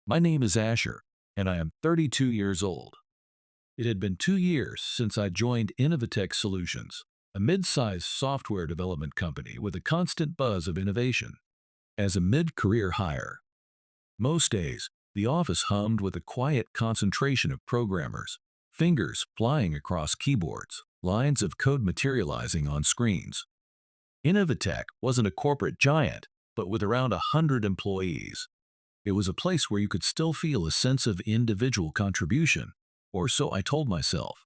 My name is Asher, and I am 32 years old. It had been 2 years since I joined Innovatech Solutions, a mid-sized software development company with a constant buzz of innovation. As a mid-career hire, most days, the office hummed with a quiet concentration of programmers, fingers flying across keyboards, lines of code materializing on screens. Innovatech wasn't a corporate giant, but with around 100 employees. It was a place where you could still feel a sense of individual contribution, or so I told myself.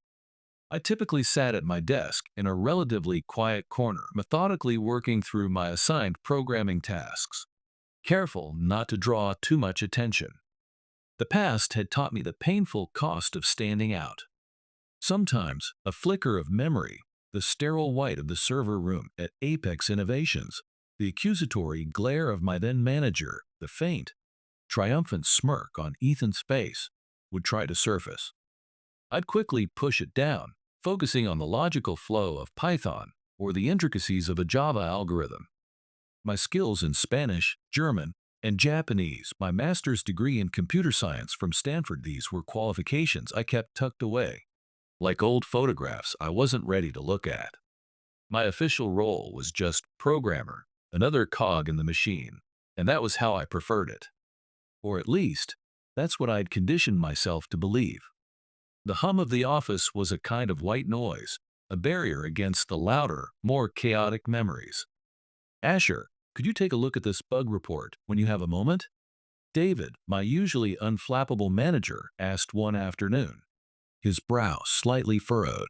I typically sat at my desk in a relatively quiet corner, methodically working through my assigned programming tasks, careful not to draw too much attention. The past had taught me the painful cost of standing out. Sometimes, a flicker of memory, the sterile white of the server room at Apex Innovations, the accusatory glare of my then manager, the faint, triumphant smirk on Ethan's face, would try to surface. I'd quickly push it down, focusing on the logical flow of Python or the intricacies of a Java algorithm. My skills in Spanish, German, and Japanese, my master's degree in computer science from Stanford, these were qualifications I kept tucked away, like old photographs I wasn't ready to look at. My official role was just programmer, another cog in the machine, and that was how I preferred it. Or at least, that's what I'd conditioned myself to believe. The hum of the office was a kind of white noise, a barrier against the louder, more chaotic memories. Asher, could you take a look at this bug report when you have a moment? David, my usually unflappable manager, asked one afternoon, his brow slightly furrowed.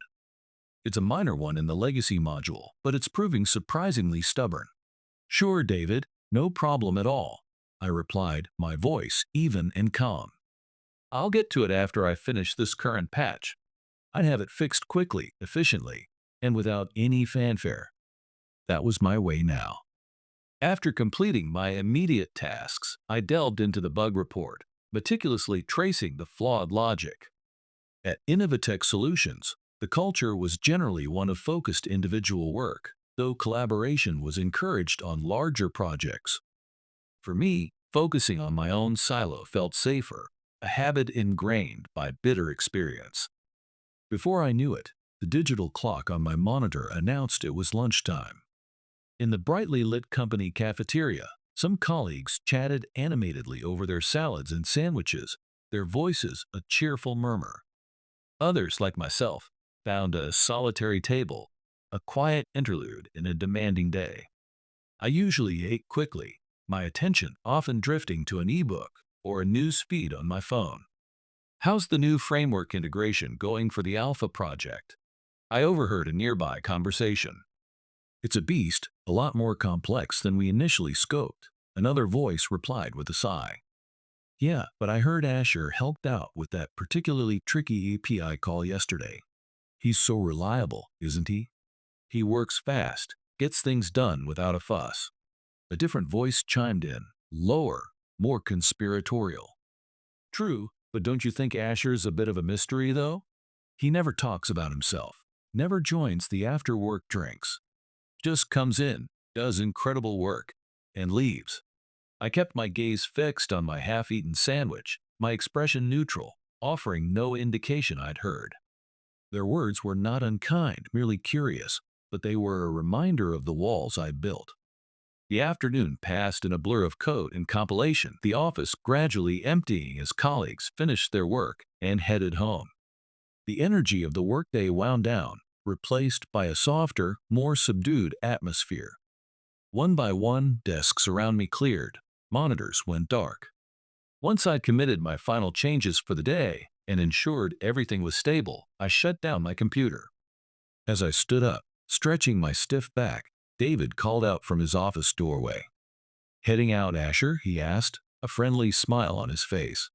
It's a minor one in the legacy module, but it's proving surprisingly stubborn. Sure, David, no problem at all, I replied, my voice even and calm. I'll get to it after I finish this current patch. I'd have it fixed quickly, efficiently, and without any fanfare. That was my way now. After completing my immediate tasks, I delved into the bug report, meticulously tracing the flawed logic. At Innovatech Solutions, the culture was generally one of focused individual work, though collaboration was encouraged on larger projects. For me, focusing on my own silo felt safer, a habit ingrained by bitter experience. Before I knew it, the digital clock on my monitor announced it was lunchtime. In the brightly lit company cafeteria, some colleagues chatted animatedly over their salads and sandwiches, their voices a cheerful murmur. Others, like myself, found a solitary table, a quiet interlude in a demanding day. I usually ate quickly, my attention often drifting to an ebook or a news feed on my phone. How's the new framework integration going for the Alpha project? I overheard a nearby conversation. It's a beast, a lot more complex than we initially scoped, another voice replied with a sigh. Yeah, but I heard Asher helped out with that particularly tricky API call yesterday. He's so reliable, isn't he? He works fast, gets things done without a fuss. A different voice chimed in, lower, more conspiratorial. True, but don't you think Asher's a bit of a mystery, though? He never talks about himself, never joins the after-work drinks. Just comes in, does incredible work, and leaves. I kept my gaze fixed on my half-eaten sandwich, my expression neutral, offering no indication I'd heard. Their words were not unkind, merely curious, but they were a reminder of the walls I built. The afternoon passed in a blur of code and compilation, the office gradually emptying as colleagues finished their work and headed home. The energy of the workday wound down, replaced by a softer, more subdued atmosphere. One by one, desks around me cleared, monitors went dark. Once I'd committed my final changes for the day and ensured everything was stable, I shut down my computer. As I stood up, stretching my stiff back, David called out from his office doorway. Heading out, Asher? He asked, a friendly smile on his face.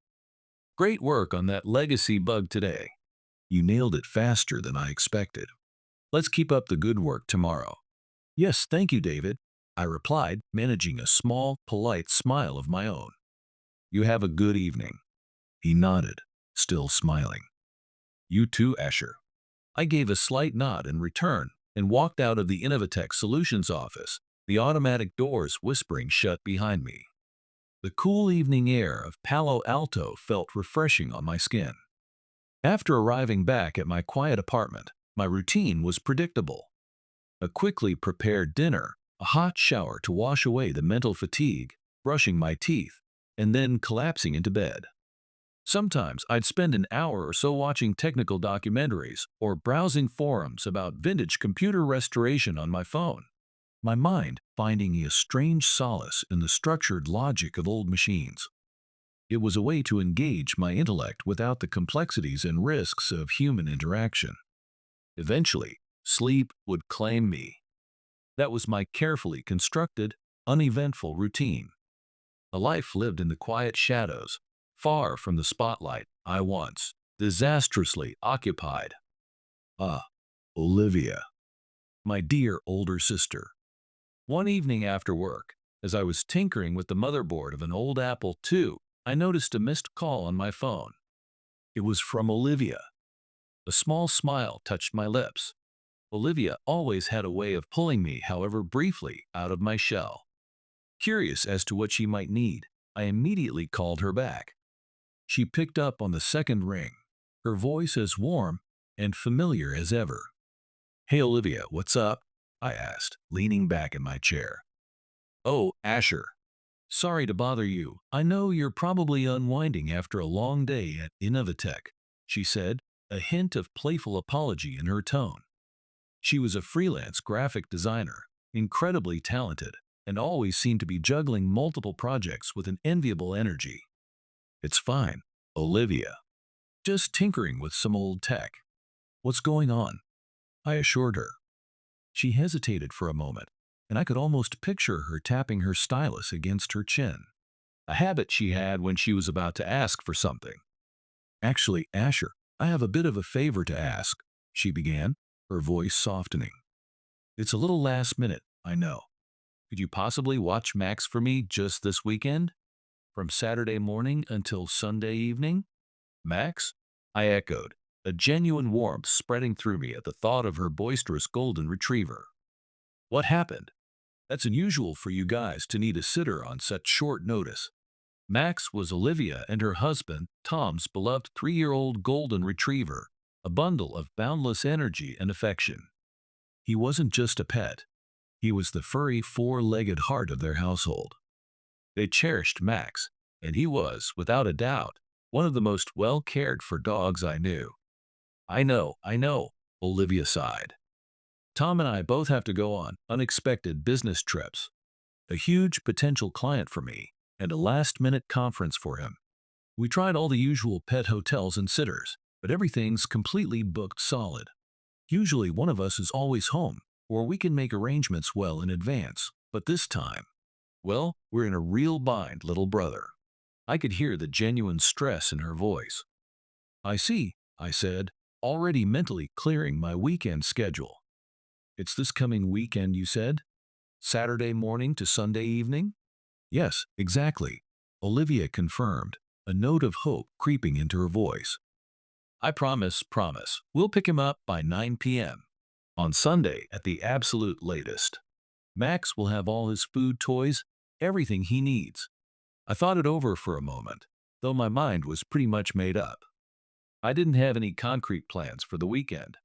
Great work on that legacy bug today. You nailed it faster than I expected. Let's keep up the good work tomorrow. Yes, thank you, David, I replied, managing a small, polite smile of my own. You have a good evening. He nodded, still smiling. You too, Asher. I gave a slight nod in return and walked out of the Innovatech Solutions office, the automatic doors whispering shut behind me. The cool evening air of Palo Alto felt refreshing on my skin. After arriving back at my quiet apartment, my routine was predictable. A quickly prepared dinner, a hot shower to wash away the mental fatigue, brushing my teeth, and then collapsing into bed. Sometimes I'd spend an hour or so watching technical documentaries or browsing forums about vintage computer restoration on my phone, my mind finding a strange solace in the structured logic of old machines. It was a way to engage my intellect without the complexities and risks of human interaction. Eventually, sleep would claim me. That was my carefully constructed, uneventful routine. A life lived in the quiet shadows, far from the spotlight I once disastrously occupied. Ah, Olivia, my dear older sister. One evening after work, as I was tinkering with the motherboard of an old Apple II, I noticed a missed call on my phone. It was from Olivia. A small smile touched my lips. Olivia always had a way of pulling me, however briefly, out of my shell. Curious as to what she might need, I immediately called her back. She picked up on the second ring, her voice as warm and familiar as ever. "Hey Olivia, what's up?" I asked, leaning back in my chair. "Oh, Asher. Sorry to bother you. I know you're probably unwinding after a long day at Innovatech," she said, a hint of playful apology in her tone. She was a freelance graphic designer, incredibly talented, and always seemed to be juggling multiple projects with an enviable energy. "It's fine, Olivia. Just tinkering with some old tech. What's going on?" I assured her. She hesitated for a moment, and I could almost picture her tapping her stylus against her chin, a habit she had when she was about to ask for something. "Actually, Asher, I have a bit of a favor to ask," she began, her voice softening. "It's a little last minute, I know. Could you possibly watch Max for me just this weekend? From Saturday morning until Sunday evening?" "Max?" I echoed, a genuine warmth spreading through me at the thought of her boisterous golden retriever. "What happened? That's unusual for you guys to need a sitter on such short notice." Max was Olivia and her husband, Tom's beloved 3-year-old golden retriever, a bundle of boundless energy and affection. He wasn't just a pet. He was the furry 4-legged heart of their household. They cherished Max, and he was, without a doubt, one of the most well-cared-for dogs I knew. I know," Olivia sighed. "Tom and I both have to go on unexpected business trips. A huge potential client for me, and a last-minute conference for him. We tried all the usual pet hotels and sitters, but everything's completely booked solid. Usually one of us is always home, or we can make arrangements well in advance, but this time, well, we're in a real bind, little brother." I could hear the genuine stress in her voice. "I see," I said, already mentally clearing my weekend schedule. "It's this coming weekend, you said? Saturday morning to Sunday evening?" "Yes, exactly," Olivia confirmed, a note of hope creeping into her voice. "I promise. We'll pick him up by 9 p.m. on Sunday at the absolute latest. Max will have all his food, toys, everything he needs." I thought it over for a moment, though my mind was pretty much made up. I didn't have any concrete plans for the weekend.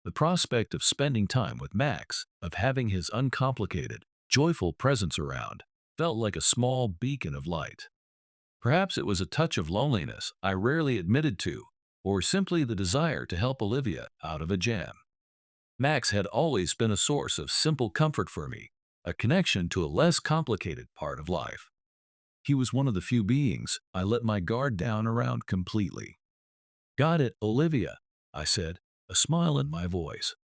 The prospect of spending time with Max, of having his uncomplicated, joyful presence around, felt like a small beacon of light. Perhaps it was a touch of loneliness I rarely admitted to, or simply the desire to help Olivia out of a jam. Max had always been a source of simple comfort for me, a connection to a less complicated part of life. He was one of the few beings I let my guard down around completely. "Got it, Olivia," I said, a smile in my voice.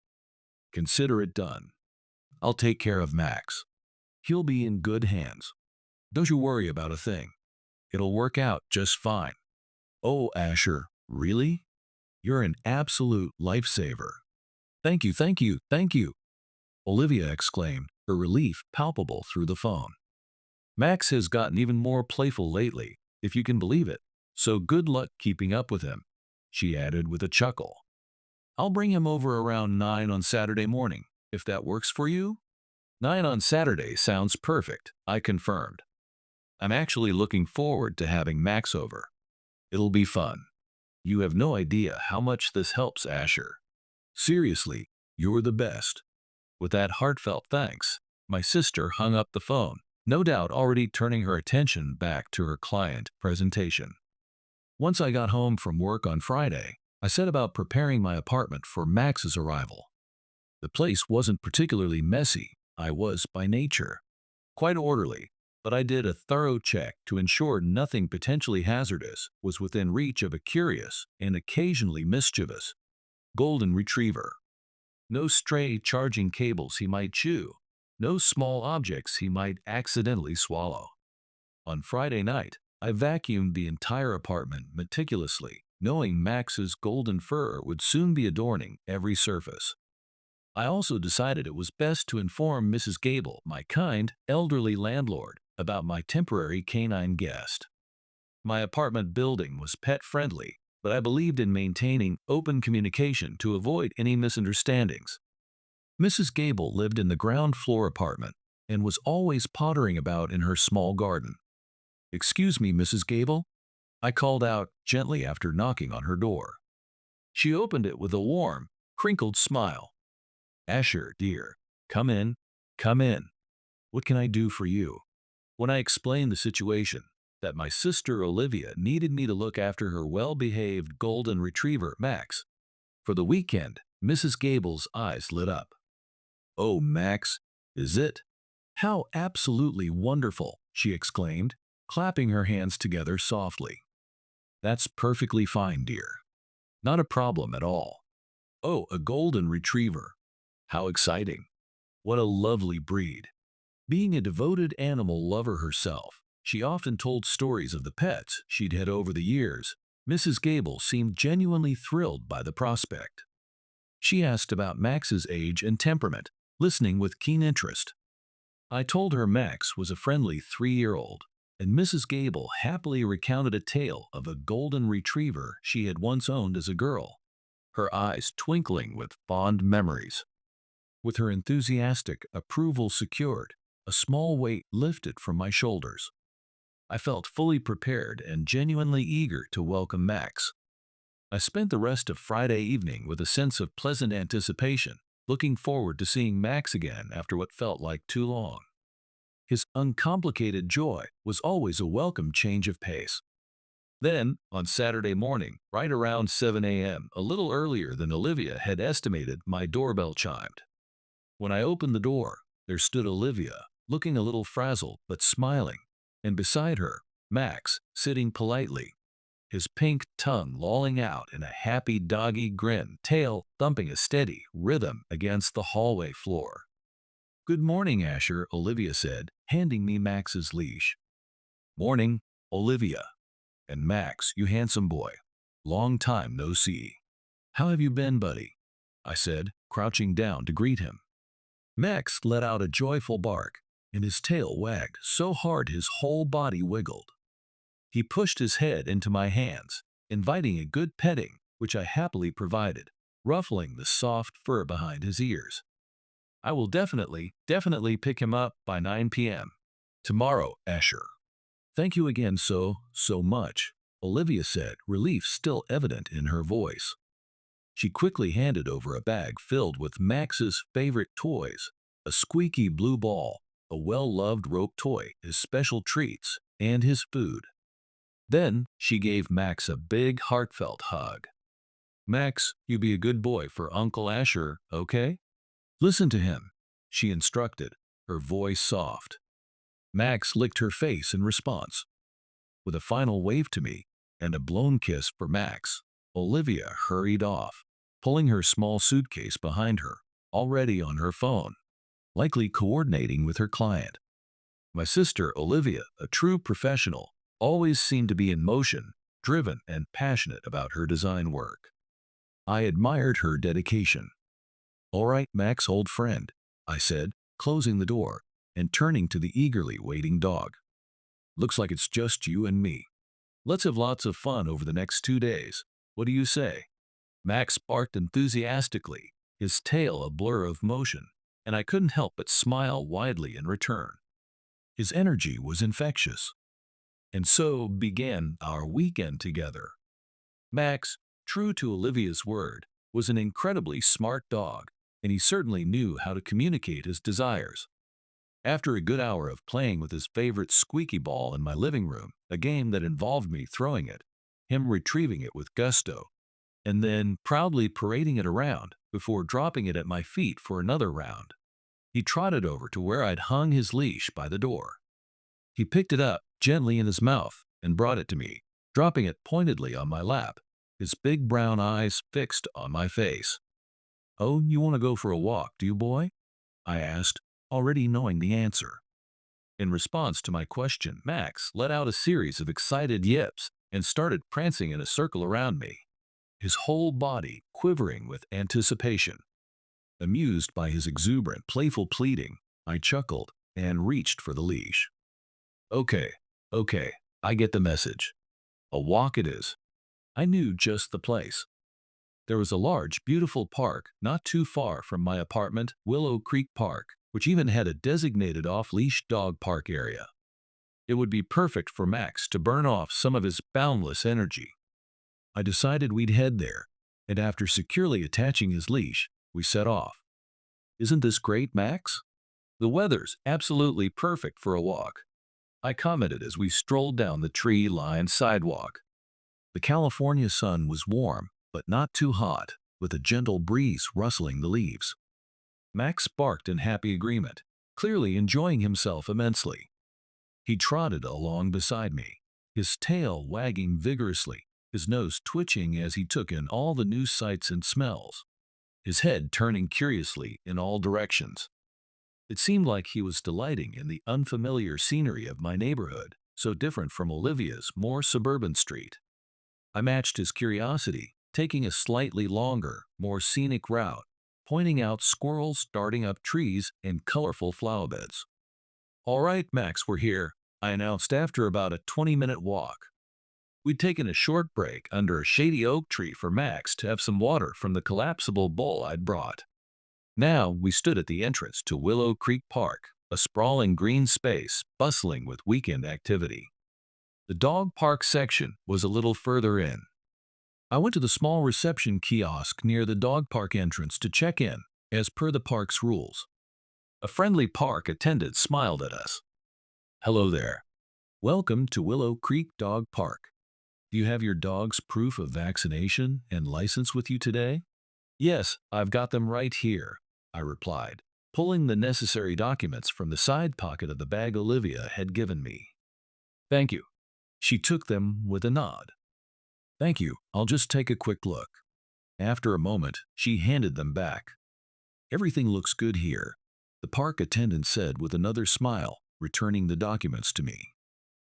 "Consider it done. I'll take care of Max. He'll be in good hands. Don't you worry about a thing. It'll work out just fine." "Oh, Asher, really? You're an absolute lifesaver." Thank you," Olivia exclaimed, her relief palpable through the phone. "Max has gotten even more playful lately, if you can believe it, so good luck keeping up with him," she added with a chuckle. "I'll bring him over around 9 on Saturday morning, if that works for you." 9 on Saturday sounds perfect," I confirmed. I'm actually looking forward to having Max over. It'll be fun. You have no idea how much this helps, Asher. Seriously, you're the best. With that heartfelt thanks, my sister hung up the phone, no doubt already turning her attention back to her client presentation. Once I got home from work on Friday, I set about preparing my apartment for Max's arrival. The place wasn't particularly messy. I was, by nature, quite orderly, but I did a thorough check to ensure nothing potentially hazardous was within reach of a curious and occasionally mischievous golden retriever. No stray charging cables he might chew, no small objects he might accidentally swallow. On Friday night, I vacuumed the entire apartment meticulously, knowing Max's golden fur would soon be adorning every surface. I also decided it was best to inform Mrs. Gable, my kind, elderly landlord, about my temporary canine guest. My apartment building was pet-friendly, but I believed in maintaining open communication to avoid any misunderstandings. Mrs. Gable lived in the ground floor apartment and was always pottering about in her small garden. "Excuse me, Mrs. Gable?" I called out gently after knocking on her door. She opened it with a warm, crinkled smile. "Asher, dear, come in, come in. What can I do for you?" When I explained the situation, that my sister Olivia needed me to look after her well-behaved golden retriever, Max, for the weekend, Mrs. Gable's eyes lit up. "Oh, Max, is it? How absolutely wonderful!" she exclaimed, clapping her hands together softly. "That's perfectly fine, dear. Not a problem at all. Oh, a golden retriever. How exciting. What a lovely breed." Being a devoted animal lover herself, she often told stories of the pets she'd had over the years. Mrs. Gable seemed genuinely thrilled by the prospect. She asked about Max's age and temperament, listening with keen interest. I told her Max was a friendly 3-year-old, and Mrs. Gable happily recounted a tale of a golden retriever she had once owned as a girl, her eyes twinkling with fond memories. With her enthusiastic approval secured, a small weight lifted from my shoulders. I felt fully prepared and genuinely eager to welcome Max. I spent the rest of Friday evening with a sense of pleasant anticipation, looking forward to seeing Max again after what felt like too long. His uncomplicated joy was always a welcome change of pace. Then, on Saturday morning, right around 7 a.m., a little earlier than Olivia had estimated, my doorbell chimed. When I opened the door, there stood Olivia, looking a little frazzled but smiling, and beside her, Max, sitting politely, his pink tongue lolling out in a happy doggy grin, tail thumping a steady rhythm against the hallway floor. "Good morning, Asher," Olivia said, handing me Max's leash. "Morning, Olivia. And Max, you handsome boy. Long time no see. How have you been, buddy?" I said, crouching down to greet him. Max let out a joyful bark, and his tail wagged so hard his whole body wiggled. He pushed his head into my hands, inviting a good petting, which I happily provided, ruffling the soft fur behind his ears. "I will definitely pick him up by 9 p.m. tomorrow, Asher." "Thank you again so much," Olivia said, relief still evident in her voice. She quickly handed over a bag filled with Max's favorite toys, a squeaky blue ball, a well-loved rope toy, his special treats, and his food. Then she gave Max a big, heartfelt hug. "Max, you be a good boy for Uncle Asher, okay? Listen to him," she instructed, her voice soft. Max licked her face in response. With a final wave to me and a blown kiss for Max, Olivia hurried off, pulling her small suitcase behind her, already on her phone, likely coordinating with her client. My sister Olivia, a true professional, always seemed to be in motion, driven and passionate about her design work. I admired her dedication. "All right, Max, old friend," I said, closing the door and turning to the eagerly waiting dog. "Looks like it's just you and me. Let's have lots of fun over the next 2 days. What do you say?" Max barked enthusiastically, his tail a blur of motion, and I couldn't help but smile widely in return. His energy was infectious, And so began our weekend together. Max, true to Olivia's word, was an incredibly smart dog, and he certainly knew how to communicate his desires. After a good hour of playing with his favorite squeaky ball in my living room, a game that involved me throwing it, him retrieving it with gusto, and then proudly parading it around before dropping it at my feet for another round, he trotted over to where I'd hung his leash by the door. He picked it up gently in his mouth and brought it to me, dropping it pointedly on my lap, his big brown eyes fixed on my face. "Oh, you want to go for a walk, do you, boy?" I asked, already knowing the answer. In response to my question, Max let out a series of excited yips and started prancing in a circle around me, his whole body quivering with anticipation. Amused by his exuberant, playful pleading, I chuckled and reached for the leash. Okay, okay, I get the message. A walk it is. I knew just the place. There was a large, beautiful park not too far from my apartment, Willow Creek Park, which even had a designated off-leash dog park area. It would be perfect for Max to burn off some of his boundless energy. I decided we'd head there, and after securely attaching his leash, we set off. "Isn't this great, Max? The weather's absolutely perfect for a walk," I commented as we strolled down the tree-lined sidewalk. The California sun was warm, but not too hot, with a gentle breeze rustling the leaves. Max barked in happy agreement, clearly enjoying himself immensely. He trotted along beside me, his tail wagging vigorously, his nose twitching as he took in all the new sights and smells, his head turning curiously in all directions. It seemed like he was delighting in the unfamiliar scenery of my neighborhood, so different from Olivia's more suburban street. I matched his curiosity, taking a slightly longer, more scenic route, pointing out squirrels darting up trees and colorful flower beds. "All right, Max, we're here," I announced after about a 20-minute walk. We'd taken a short break under a shady oak tree for Max to have some water from the collapsible bowl I'd brought. Now we stood at the entrance to Willow Creek Park, a sprawling green space bustling with weekend activity. The dog park section was a little further in. I went to the small reception kiosk near the dog park entrance to check in, as per the park's rules. A friendly park attendant smiled at us. "Hello there. Welcome to Willow Creek Dog Park. Do you have your dog's proof of vaccination and license with you today?" "Yes, I've got them right here," I replied, pulling the necessary documents from the side pocket of the bag Olivia had given me. "Thank you." She took them with a nod. "Thank you, I'll just take a quick look." After a moment, she handed them back. "Everything looks good here," the park attendant said with another smile, returning the documents to me.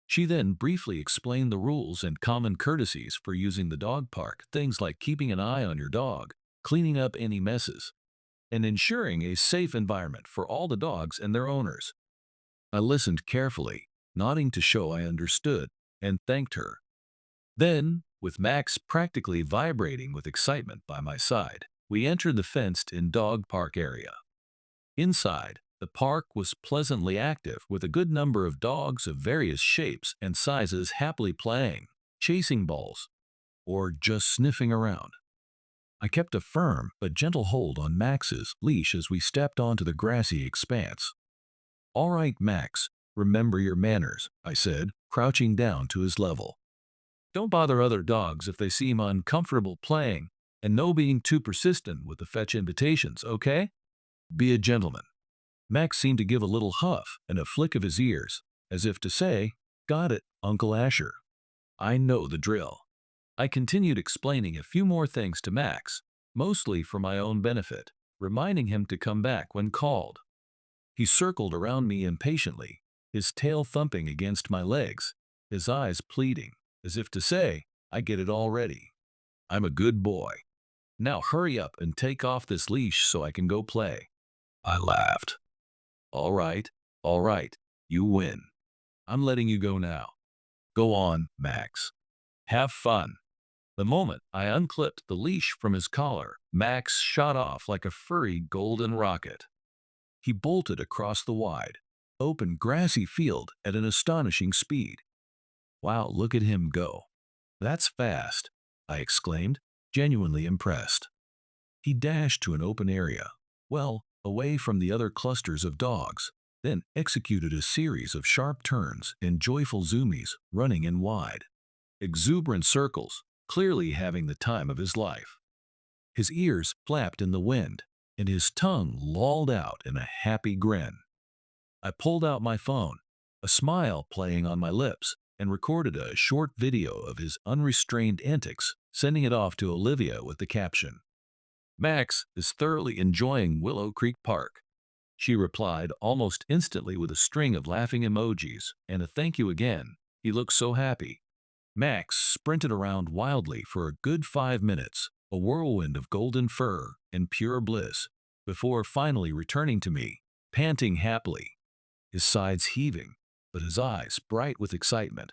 She then briefly explained the rules and common courtesies for using the dog park, things like keeping an eye on your dog, cleaning up any messes, and ensuring a safe environment for all the dogs and their owners. I listened carefully, nodding to show I understood, and thanked her. Then, with Max practically vibrating with excitement by my side, we entered the fenced-in dog park area. Inside, the park was pleasantly active with a good number of dogs of various shapes and sizes happily playing, chasing balls, or just sniffing around. I kept a firm but gentle hold on Max's leash as we stepped onto the grassy expanse. "All right, Max, remember your manners," I said, crouching down to his level. "Don't bother other dogs if they seem uncomfortable playing, and no being too persistent with the fetch invitations, okay? Be a gentleman." Max seemed to give a little huff and a flick of his ears, as if to say, "Got it, Uncle Asher. I know the drill." I continued explaining a few more things to Max, mostly for my own benefit, reminding him to come back when called. He circled around me impatiently, his tail thumping against my legs, his eyes pleading, as if to say, "I get it already. I'm a good boy. Now hurry up and take off this leash so I can go play." I laughed. All right, you win. I'm letting you go now. Go on, Max. Have fun." The moment I unclipped the leash from his collar, Max shot off like a furry golden rocket. He bolted across the wide, open grassy field at an astonishing speed. Wow, look at him go. That's fast, I exclaimed, genuinely impressed. He dashed to an open area, well away from the other clusters of dogs, then executed a series of sharp turns and joyful zoomies, running in wide, exuberant circles, clearly having the time of his life. His ears flapped in the wind, and his tongue lolled out in a happy grin. I pulled out my phone, a smile playing on my lips, and recorded a short video of his unrestrained antics, sending it off to Olivia with the caption, "Max is thoroughly enjoying Willow Creek Park." She replied almost instantly with a string of laughing emojis and a thank you again. He looked so happy. Max sprinted around wildly for a good 5 minutes, a whirlwind of golden fur and pure bliss, before finally returning to me, panting happily, his sides heaving, but his eyes bright with excitement.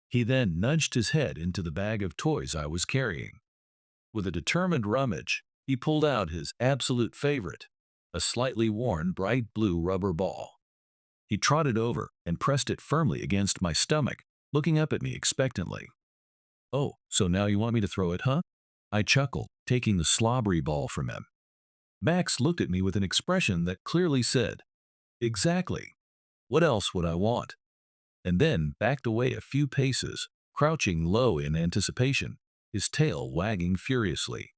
He then nudged his head into the bag of toys I was carrying. With a determined rummage, he pulled out his absolute favorite, a slightly worn bright blue rubber ball. He trotted over and pressed it firmly against my stomach, looking up at me expectantly. "Oh, so now you want me to throw it, huh?" I chuckled, taking the slobbery ball from him. Max looked at me with an expression that clearly said, "Exactly. What else would I want?" And then backed away a few paces, crouching low in anticipation, his tail wagging furiously.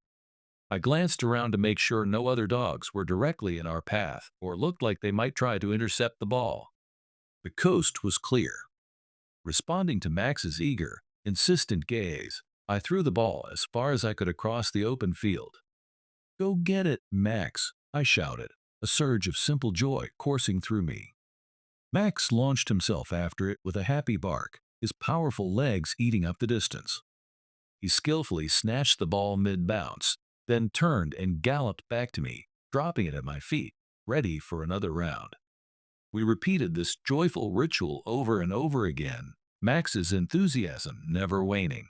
I glanced around to make sure no other dogs were directly in our path or looked like they might try to intercept the ball. The coast was clear. Responding to Max's eager, insistent gaze, I threw the ball as far as I could across the open field. "Go get it, Max," I shouted, a surge of simple joy coursing through me. Max launched himself after it with a happy bark, his powerful legs eating up the distance. He skillfully snatched the ball mid-bounce, then turned and galloped back to me, dropping it at my feet, ready for another round. We repeated this joyful ritual over and over again, Max's enthusiasm never waning.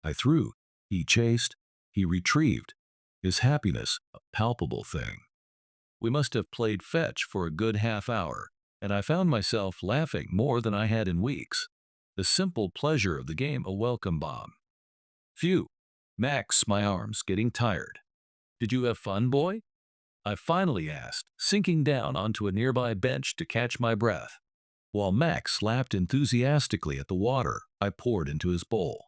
I threw, he chased, he retrieved, his happiness a palpable thing. We must have played fetch for a good half hour, and I found myself laughing more than I had in weeks. The simple pleasure of the game a welcome balm. "Phew, Max, my arm's getting tired. Did you have fun, boy?" I finally asked, sinking down onto a nearby bench to catch my breath. While Max lapped enthusiastically at the water I poured into his bowl.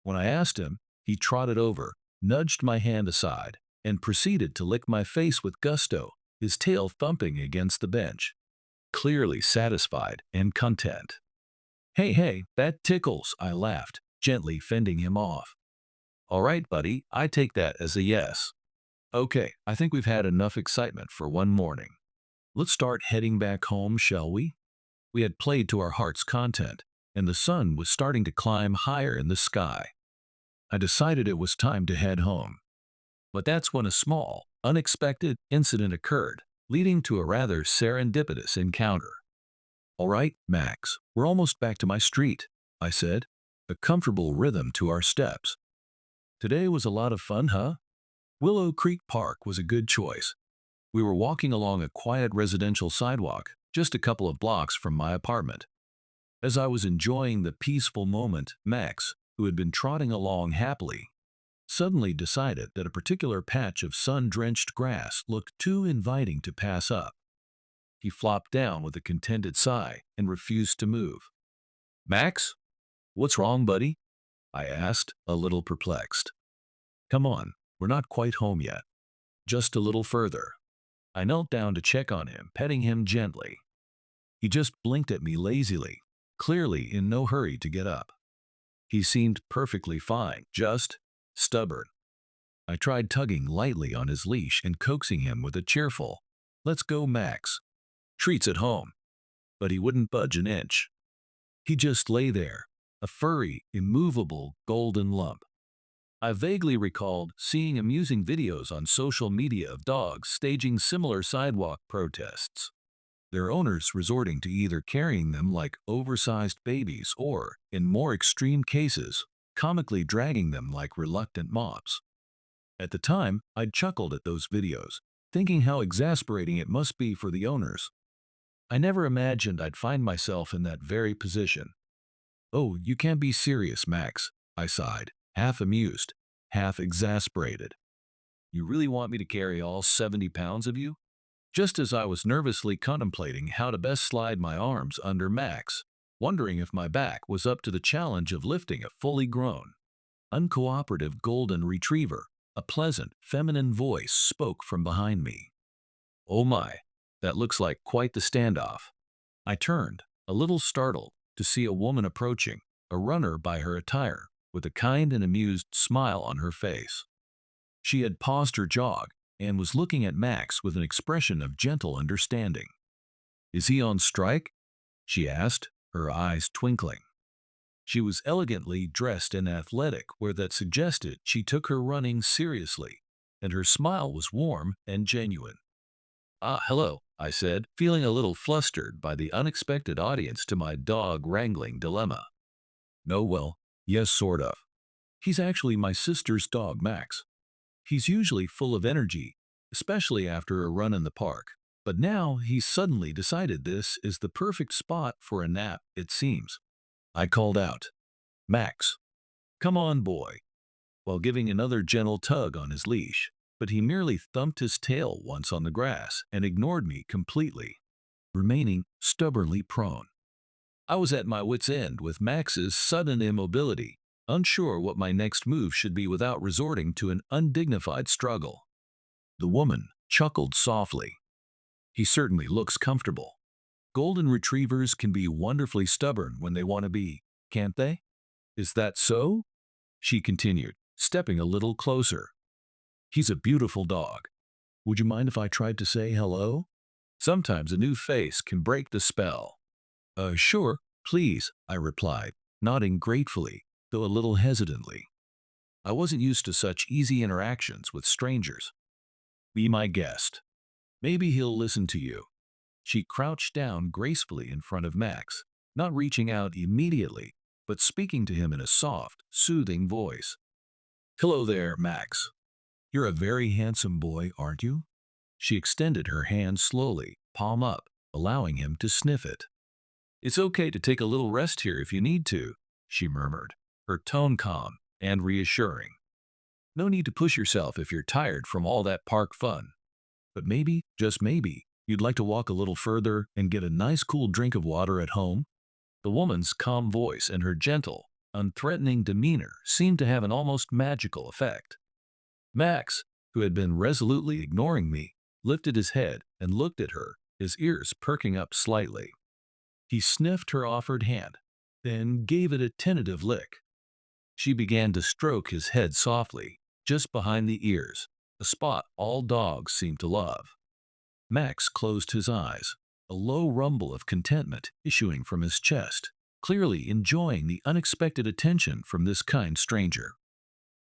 When I asked him, he trotted over, nudged my hand aside, and proceeded to lick my face with gusto, his tail thumping against the bench, clearly satisfied and content. Hey, that tickles," I laughed, gently fending him off. "All right, buddy, I take that as a yes. Okay, I think we've had enough excitement for one morning. Let's start heading back home, shall we?" We had played to our heart's content, and the sun was starting to climb higher in the sky. I decided it was time to head home. But that's when a small, unexpected incident occurred, leading to a rather serendipitous encounter. "All right, Max, we're almost back to my street," I said, a comfortable rhythm to our steps. "Today was a lot of fun, huh?" Willow Creek Park was a good choice. We were walking along a quiet residential sidewalk, just a couple of blocks from my apartment. As I was enjoying the peaceful moment, Max, who had been trotting along happily, suddenly decided that a particular patch of sun-drenched grass looked too inviting to pass up. He flopped down with a contented sigh and refused to move. "Max, what's wrong, buddy?" I asked, a little perplexed. "Come on, we're not quite home yet. Just a little further." I knelt down to check on him, petting him gently. He just blinked at me lazily, clearly in no hurry to get up. He seemed perfectly fine, just stubborn. I tried tugging lightly on his leash and coaxing him with a cheerful, "Let's go, Max. Treats at home." But he wouldn't budge an inch. He just lay there, a furry, immovable, golden lump. I vaguely recalled seeing amusing videos on social media of dogs staging similar sidewalk protests, their owners resorting to either carrying them like oversized babies or, in more extreme cases, comically dragging them like reluctant mops. At the time, I'd chuckled at those videos, thinking how exasperating it must be for the owners. I never imagined I'd find myself in that very position. Oh, you can't be serious, Max, I sighed, half amused, half exasperated. You really want me to carry all 70 pounds of you? Just as I was nervously contemplating how to best slide my arms under Max, wondering if my back was up to the challenge of lifting a fully grown, uncooperative golden retriever, a pleasant, feminine voice spoke from behind me. Oh my, that looks like quite the standoff. I turned, a little startled, to see a woman approaching, a runner by her attire, with a kind and amused smile on her face. She had paused her jog and was looking at Max with an expression of gentle understanding. Is he on strike? She asked, her eyes twinkling. She was elegantly dressed and athletic, where that suggested she took her running seriously, and her smile was warm and genuine. Ah, hello, I said, feeling a little flustered by the unexpected audience to my dog wrangling dilemma. No, well, yes, sort of. He's actually my sister's dog, Max. He's usually full of energy, especially after a run in the park. But now he's suddenly decided this is the perfect spot for a nap, it seems. I called out, Max, come on, boy, while giving another gentle tug on his leash, but he merely thumped his tail once on the grass and ignored me completely, remaining stubbornly prone. I was at my wit's end with Max's sudden immobility, unsure what my next move should be without resorting to an undignified struggle. The woman chuckled softly. He certainly looks comfortable. Golden retrievers can be wonderfully stubborn when they want to be, can't they? Is that so? She continued, stepping a little closer. He's a beautiful dog. Would you mind if I tried to say hello? Sometimes a new face can break the spell. Sure, please, I replied, nodding gratefully, though a little hesitantly. I wasn't used to such easy interactions with strangers. Be my guest. Maybe he'll listen to you. She crouched down gracefully in front of Max, not reaching out immediately, but speaking to him in a soft, soothing voice. Hello there, Max. You're a very handsome boy, aren't you? She extended her hand slowly, palm up, allowing him to sniff it. It's okay to take a little rest here if you need to, she murmured, her tone calm and reassuring. No need to push yourself if you're tired from all that park fun. But maybe, just maybe, you'd like to walk a little further and get a nice cool drink of water at home? The woman's calm voice and her gentle, unthreatening demeanor seemed to have an almost magical effect. Max, who had been resolutely ignoring me, lifted his head and looked at her, his ears perking up slightly. He sniffed her offered hand, then gave it a tentative lick. She began to stroke his head softly, just behind the ears, a spot all dogs seem to love. Max closed his eyes, a low rumble of contentment issuing from his chest, clearly enjoying the unexpected attention from this kind stranger.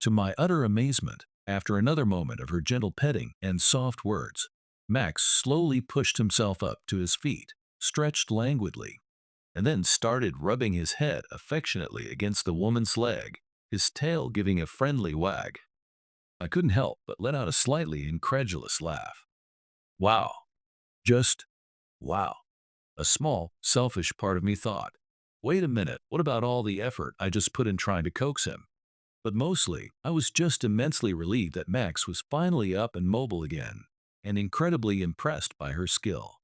To my utter amazement, after another moment of her gentle petting and soft words, Max slowly pushed himself up to his feet, stretched languidly, and then started rubbing his head affectionately against the woman's leg, his tail giving a friendly wag. I couldn't help but let out a slightly incredulous laugh. Wow. Just wow. A small, selfish part of me thought, wait a minute, what about all the effort I just put in trying to coax him? But mostly, I was just immensely relieved that Max was finally up and mobile again, and incredibly impressed by her skill.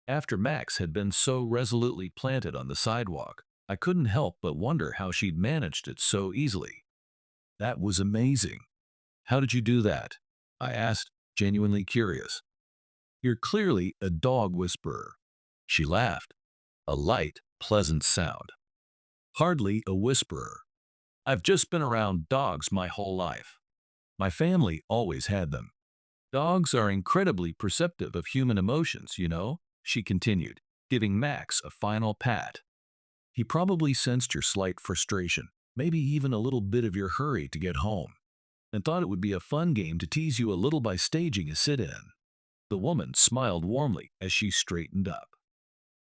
After Max had been so resolutely planted on the sidewalk, I couldn't help but wonder how she'd managed it so easily. That was amazing. How did you do that? I asked, genuinely curious. You're clearly a dog whisperer. She laughed. A light, pleasant sound. Hardly a whisperer. I've just been around dogs my whole life. My family always had them. Dogs are incredibly perceptive of human emotions, you know, she continued, giving Max a final pat. He probably sensed your slight frustration, maybe even a little bit of your hurry to get home, and thought it would be a fun game to tease you a little by staging a sit-in. The woman smiled warmly as she straightened up.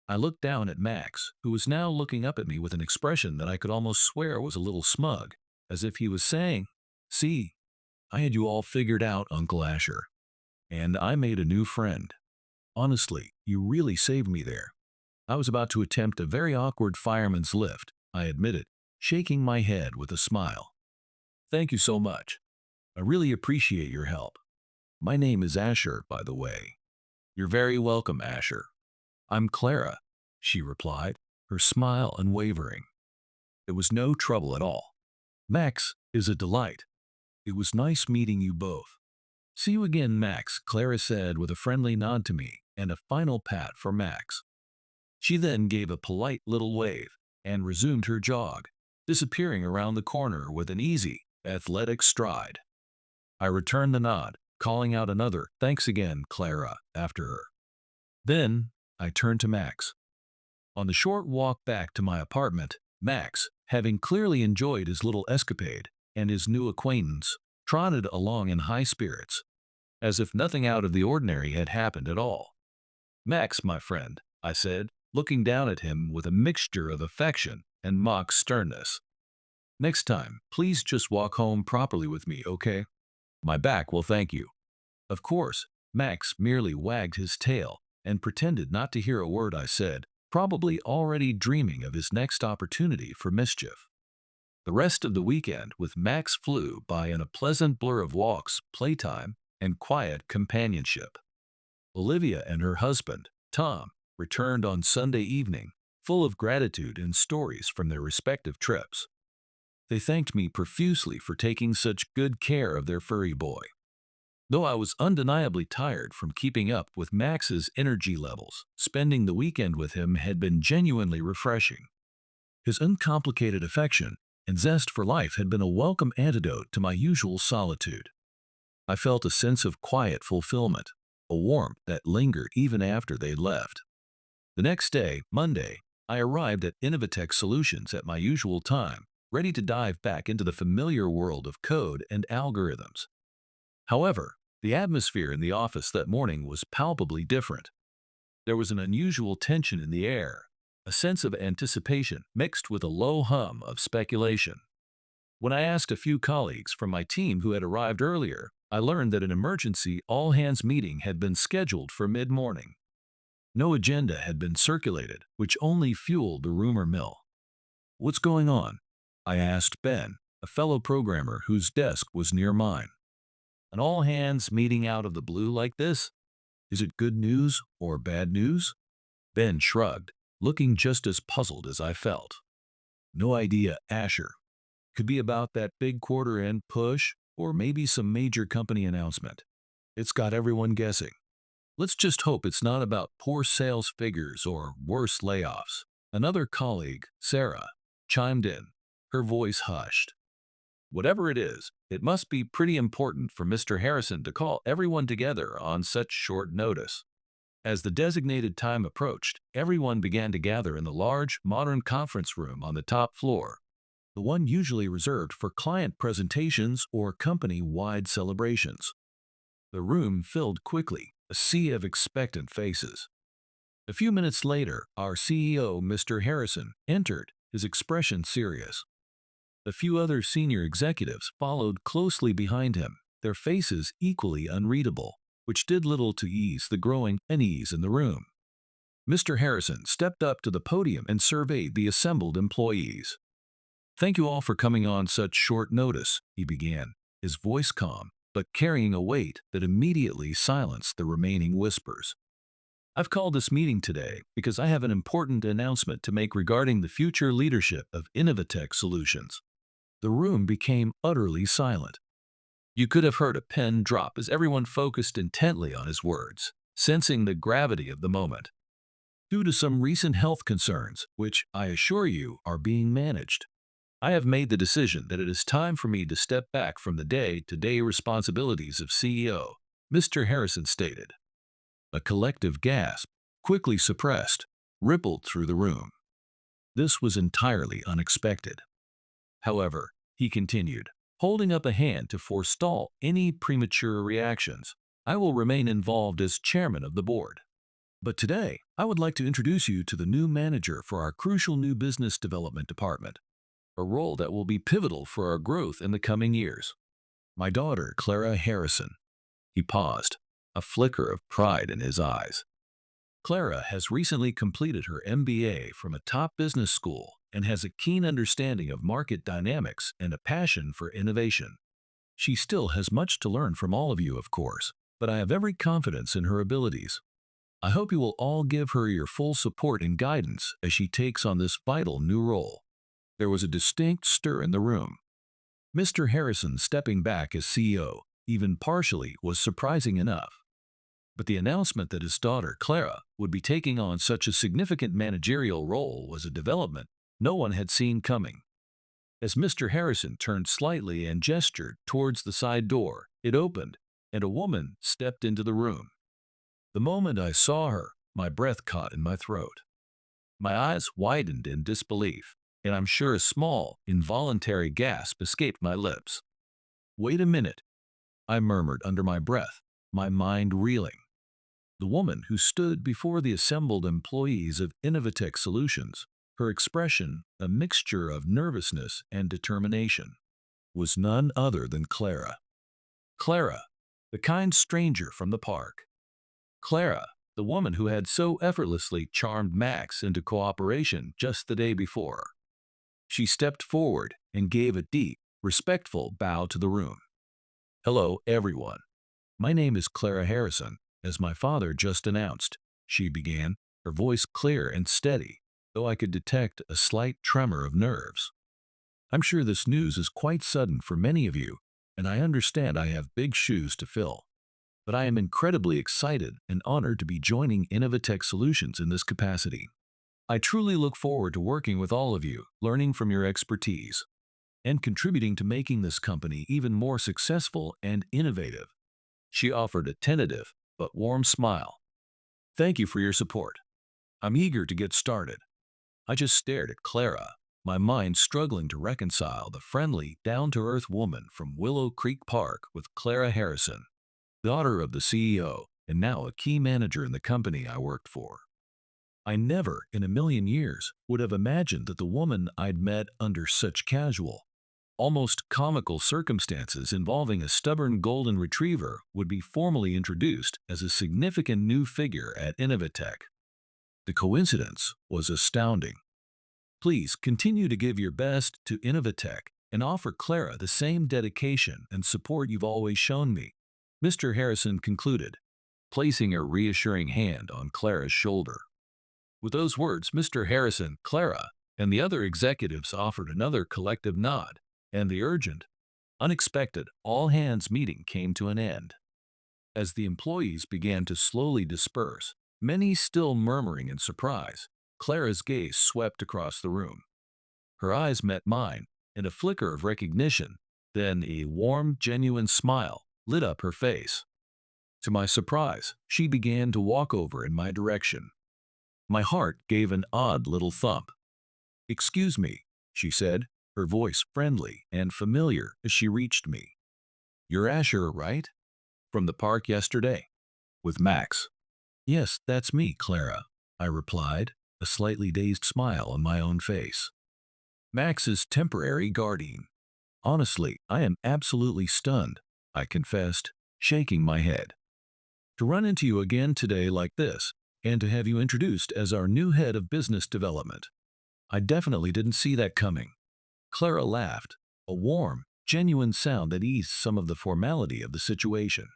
I looked down at Max, who was now looking up at me with an expression that I could almost swear was a little smug, as if he was saying, See, I had you all figured out, Uncle Asher. And I made a new friend. Honestly, you really saved me there. I was about to attempt a very awkward fireman's lift, I admitted, shaking my head with a smile. Thank you so much. I really appreciate your help. My name is Asher, by the way. You're very welcome, Asher. I'm Clara, she replied, her smile unwavering. It was no trouble at all. Max is a delight. It was nice meeting you both. See you again, Max, Clara said with a friendly nod to me and a final pat for Max. She then gave a polite little wave and resumed her jog, disappearing around the corner with an easy, athletic stride. I returned the nod, calling out another "Thanks again, Clara" after her. Then I turned to Max. On the short walk back to my apartment, Max, having clearly enjoyed his little escapade and his new acquaintance, trotted along in high spirits, as if nothing out of the ordinary had happened at all. Max, my friend, I said, looking down at him with a mixture of affection and mock sternness. Next time, please just walk home properly with me, okay? My back will thank you. Of course, Max merely wagged his tail and pretended not to hear a word I said, probably already dreaming of his next opportunity for mischief. The rest of the weekend with Max flew by in a pleasant blur of walks, playtime, and quiet companionship. Olivia and her husband, Tom, returned on Sunday evening, full of gratitude and stories from their respective trips. They thanked me profusely for taking such good care of their furry boy. Though I was undeniably tired from keeping up with Max's energy levels, spending the weekend with him had been genuinely refreshing. His uncomplicated affection and zest for life had been a welcome antidote to my usual solitude. I felt a sense of quiet fulfillment, a warmth that lingered even after they left. The next day, Monday, I arrived at Innovatech Solutions at my usual time, ready to dive back into the familiar world of code and algorithms. However, the atmosphere in the office that morning was palpably different. There was an unusual tension in the air, a sense of anticipation mixed with a low hum of speculation. When I asked a few colleagues from my team who had arrived earlier, I learned that an emergency all-hands meeting had been scheduled for mid-morning. No agenda had been circulated, which only fueled the rumor mill. "What's going on?" I asked Ben, a fellow programmer whose desk was near mine. "An all-hands meeting out of the blue like this? Is it good news or bad news?" Ben shrugged, looking just as puzzled as I felt. "No idea, Asher. Could be about that big quarter-end push, or maybe some major company announcement. It's got everyone guessing. Let's just hope it's not about poor sales figures or worse layoffs." Another colleague, Sarah, chimed in, her voice hushed. "Whatever it is, it must be pretty important for Mr. Harrison to call everyone together on such short notice." As the designated time approached, everyone began to gather in the large, modern conference room on the top floor, the one usually reserved for client presentations or company-wide celebrations. The room filled quickly, a sea of expectant faces. A few minutes later, our CEO, Mr. Harrison, entered, his expression serious. A few other senior executives followed closely behind him, their faces equally unreadable, which did little to ease the growing unease in the room. Mr. Harrison stepped up to the podium and surveyed the assembled employees. "Thank you all for coming on such short notice," he began, his voice calm, but carrying a weight that immediately silenced the remaining whispers. "I've called this meeting today because I have an important announcement to make regarding the future leadership of Innovatech Solutions." The room became utterly silent. You could have heard a pen drop as everyone focused intently on his words, sensing the gravity of the moment. "Due to some recent health concerns, which, I assure you, are being managed, I have made the decision that it is time for me to step back from the day-to-day responsibilities of CEO," Mr. Harrison stated. A collective gasp, quickly suppressed, rippled through the room. This was entirely unexpected. However, he continued, holding up a hand to forestall any premature reactions, "I will remain involved as chairman of the board. But today, I would like to introduce you to the new manager for our crucial new business development department, a role that will be pivotal for our growth in the coming years. My daughter, Clara Harrison." He paused, a flicker of pride in his eyes. "Clara has recently completed her MBA from a top business school and has a keen understanding of market dynamics and a passion for innovation. She still has much to learn from all of you, of course, but I have every confidence in her abilities. I hope you will all give her your full support and guidance as she takes on this vital new role. There was a distinct stir in the room. Mr. Harrison stepping back as CEO, even partially, was surprising enough. But the announcement that his daughter, Clara, would be taking on such a significant managerial role was a development no one had seen coming. As Mr. Harrison turned slightly and gestured towards the side door, it opened, and a woman stepped into the room. The moment I saw her, my breath caught in my throat. My eyes widened in disbelief, and I'm sure a small, involuntary gasp escaped my lips. "Wait a minute," I murmured under my breath, my mind reeling. The woman who stood before the assembled employees of Innovatech Solutions, her expression a mixture of nervousness and determination, was none other than Clara. Clara, the kind stranger from the park. Clara, the woman who had so effortlessly charmed Max into cooperation just the day before. She stepped forward and gave a deep, respectful bow to the room. "Hello, everyone. My name is Clara Harrison, as my father just announced," she began, her voice clear and steady, though I could detect a slight tremor of nerves. "I'm sure this news is quite sudden for many of you, and I understand I have big shoes to fill. But I am incredibly excited and honored to be joining Innovatech Solutions in this capacity. I truly look forward to working with all of you, learning from your expertise, and contributing to making this company even more successful and innovative." She offered a tentative but warm smile. "Thank you for your support. I'm eager to get started." I just stared at Clara, my mind struggling to reconcile the friendly, down-to-earth woman from Willow Creek Park with Clara Harrison, daughter of the CEO and now a key manager in the company I worked for. I never in a million years would have imagined that the woman I'd met under such casual, almost comical circumstances involving a stubborn golden retriever would be formally introduced as a significant new figure at Innovatech. The coincidence was astounding. Please continue to give your best to Innovatech and offer Clara the same dedication and support you've always shown me," Mr. Harrison concluded, placing a reassuring hand on Clara's shoulder. With those words, Mr. Harrison, Clara, and the other executives offered another collective nod, and the urgent, unexpected all-hands meeting came to an end. As the employees began to slowly disperse, many still murmuring in surprise, Clara's gaze swept across the room. Her eyes met mine, and a flicker of recognition, then a warm, genuine smile lit up her face. To my surprise, she began to walk over in my direction. My heart gave an odd little thump. "Excuse me," she said, her voice friendly and familiar as she reached me. "You're Asher, right? From the park yesterday? With Max?" "Yes, that's me, Clara," I replied, a slightly dazed smile on my own face. "Max's temporary guardian. Honestly, I am absolutely stunned," I confessed, shaking my head. "To run into you again today like this, and to have you introduced as our new head of business development. I definitely didn't see that coming." Clara laughed, a warm, genuine sound that eased some of the formality of the situation.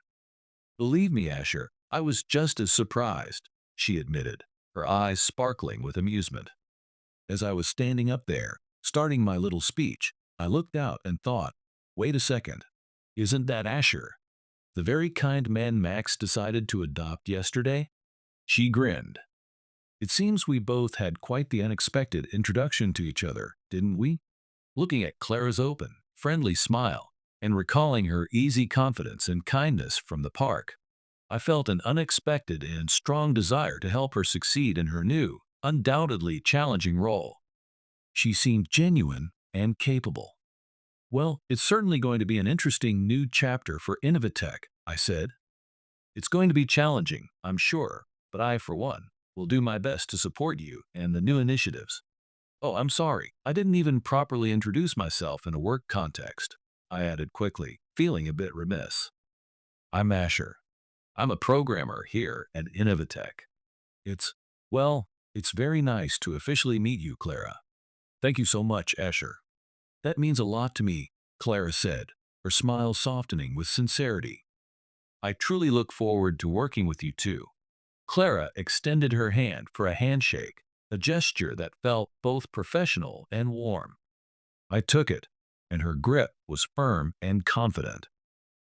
"Believe me, Asher, I was just as surprised," she admitted, her eyes sparkling with amusement. As I was standing up there, starting my little speech, I looked out and thought, wait a second, isn't that Asher? The very kind man Max decided to adopt yesterday? She grinned. "It seems we both had quite the unexpected introduction to each other, didn't we?" Looking at Clara's open, friendly smile, and recalling her easy confidence and kindness from the park, I felt an unexpected and strong desire to help her succeed in her new, undoubtedly challenging role. She seemed genuine and capable. "Well, it's certainly going to be an interesting new chapter for Innovatech," I said. "It's going to be challenging, I'm sure, but I, for one, will do my best to support you and the new initiatives. Oh, I'm sorry, I didn't even properly introduce myself in a work context," I added quickly, feeling a bit remiss. "I'm Asher. I'm a programmer here at Innovatech. It's, well, it's very nice to officially meet you, Clara." Thank you so much, Asher. That means a lot to me, Clara said, her smile softening with sincerity. I truly look forward to working with you too. Clara extended her hand for a handshake, a gesture that felt both professional and warm. I took it, and her grip was firm and confident.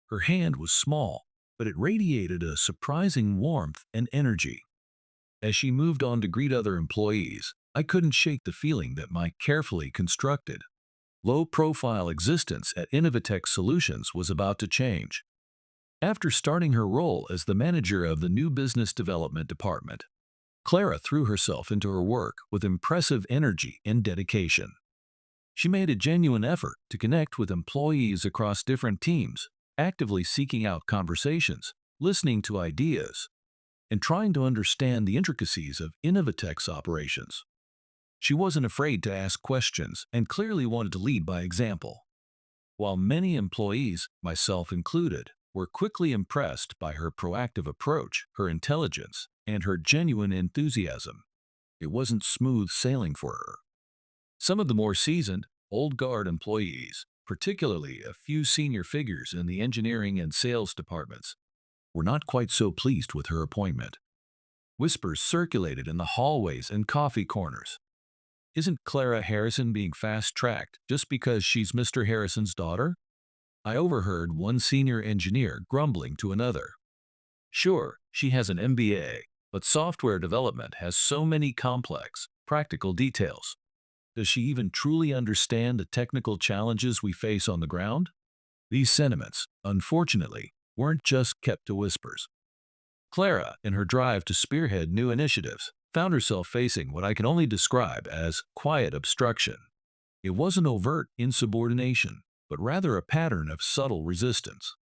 Her hand was small, but it radiated a surprising warmth and energy. As she moved on to greet other employees, I couldn't shake the feeling that my carefully constructed, low-profile existence at Innovatech Solutions was about to change. After starting her role as the manager of the new business development department, Clara threw herself into her work with impressive energy and dedication. She made a genuine effort to connect with employees across different teams, actively seeking out conversations, listening to ideas, and trying to understand the intricacies of Innovatech's operations. She wasn't afraid to ask questions and clearly wanted to lead by example. While many employees, myself included, were quickly impressed by her proactive approach, her intelligence, and her genuine enthusiasm, it wasn't smooth sailing for her. Some of the more seasoned, old guard employees, particularly a few senior figures in the engineering and sales departments, were not quite so pleased with her appointment. Whispers circulated in the hallways and coffee corners. Isn't Clara Harrison being fast-tracked just because she's Mr. Harrison's daughter? I overheard one senior engineer grumbling to another. Sure, she has an MBA, but software development has so many complex, practical details. Does she even truly understand the technical challenges we face on the ground? These sentiments, unfortunately, weren't just kept to whispers. Clara, in her drive to spearhead new initiatives, found herself facing what I can only describe as quiet obstruction. It wasn't overt insubordination, but rather a pattern of subtle resistance.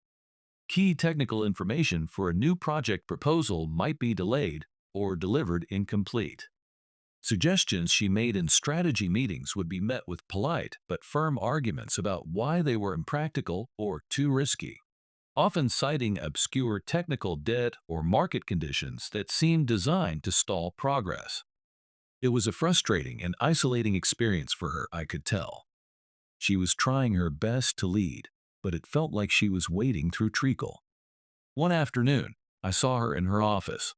Key technical information for a new project proposal might be delayed or delivered incomplete. Suggestions she made in strategy meetings would be met with polite but firm arguments about why they were impractical or too risky, often citing obscure technical debt or market conditions that seemed designed to stall progress. It was a frustrating and isolating experience for her, I could tell. She was trying her best to lead, but it felt like she was wading through treacle. One afternoon, I saw her in her office,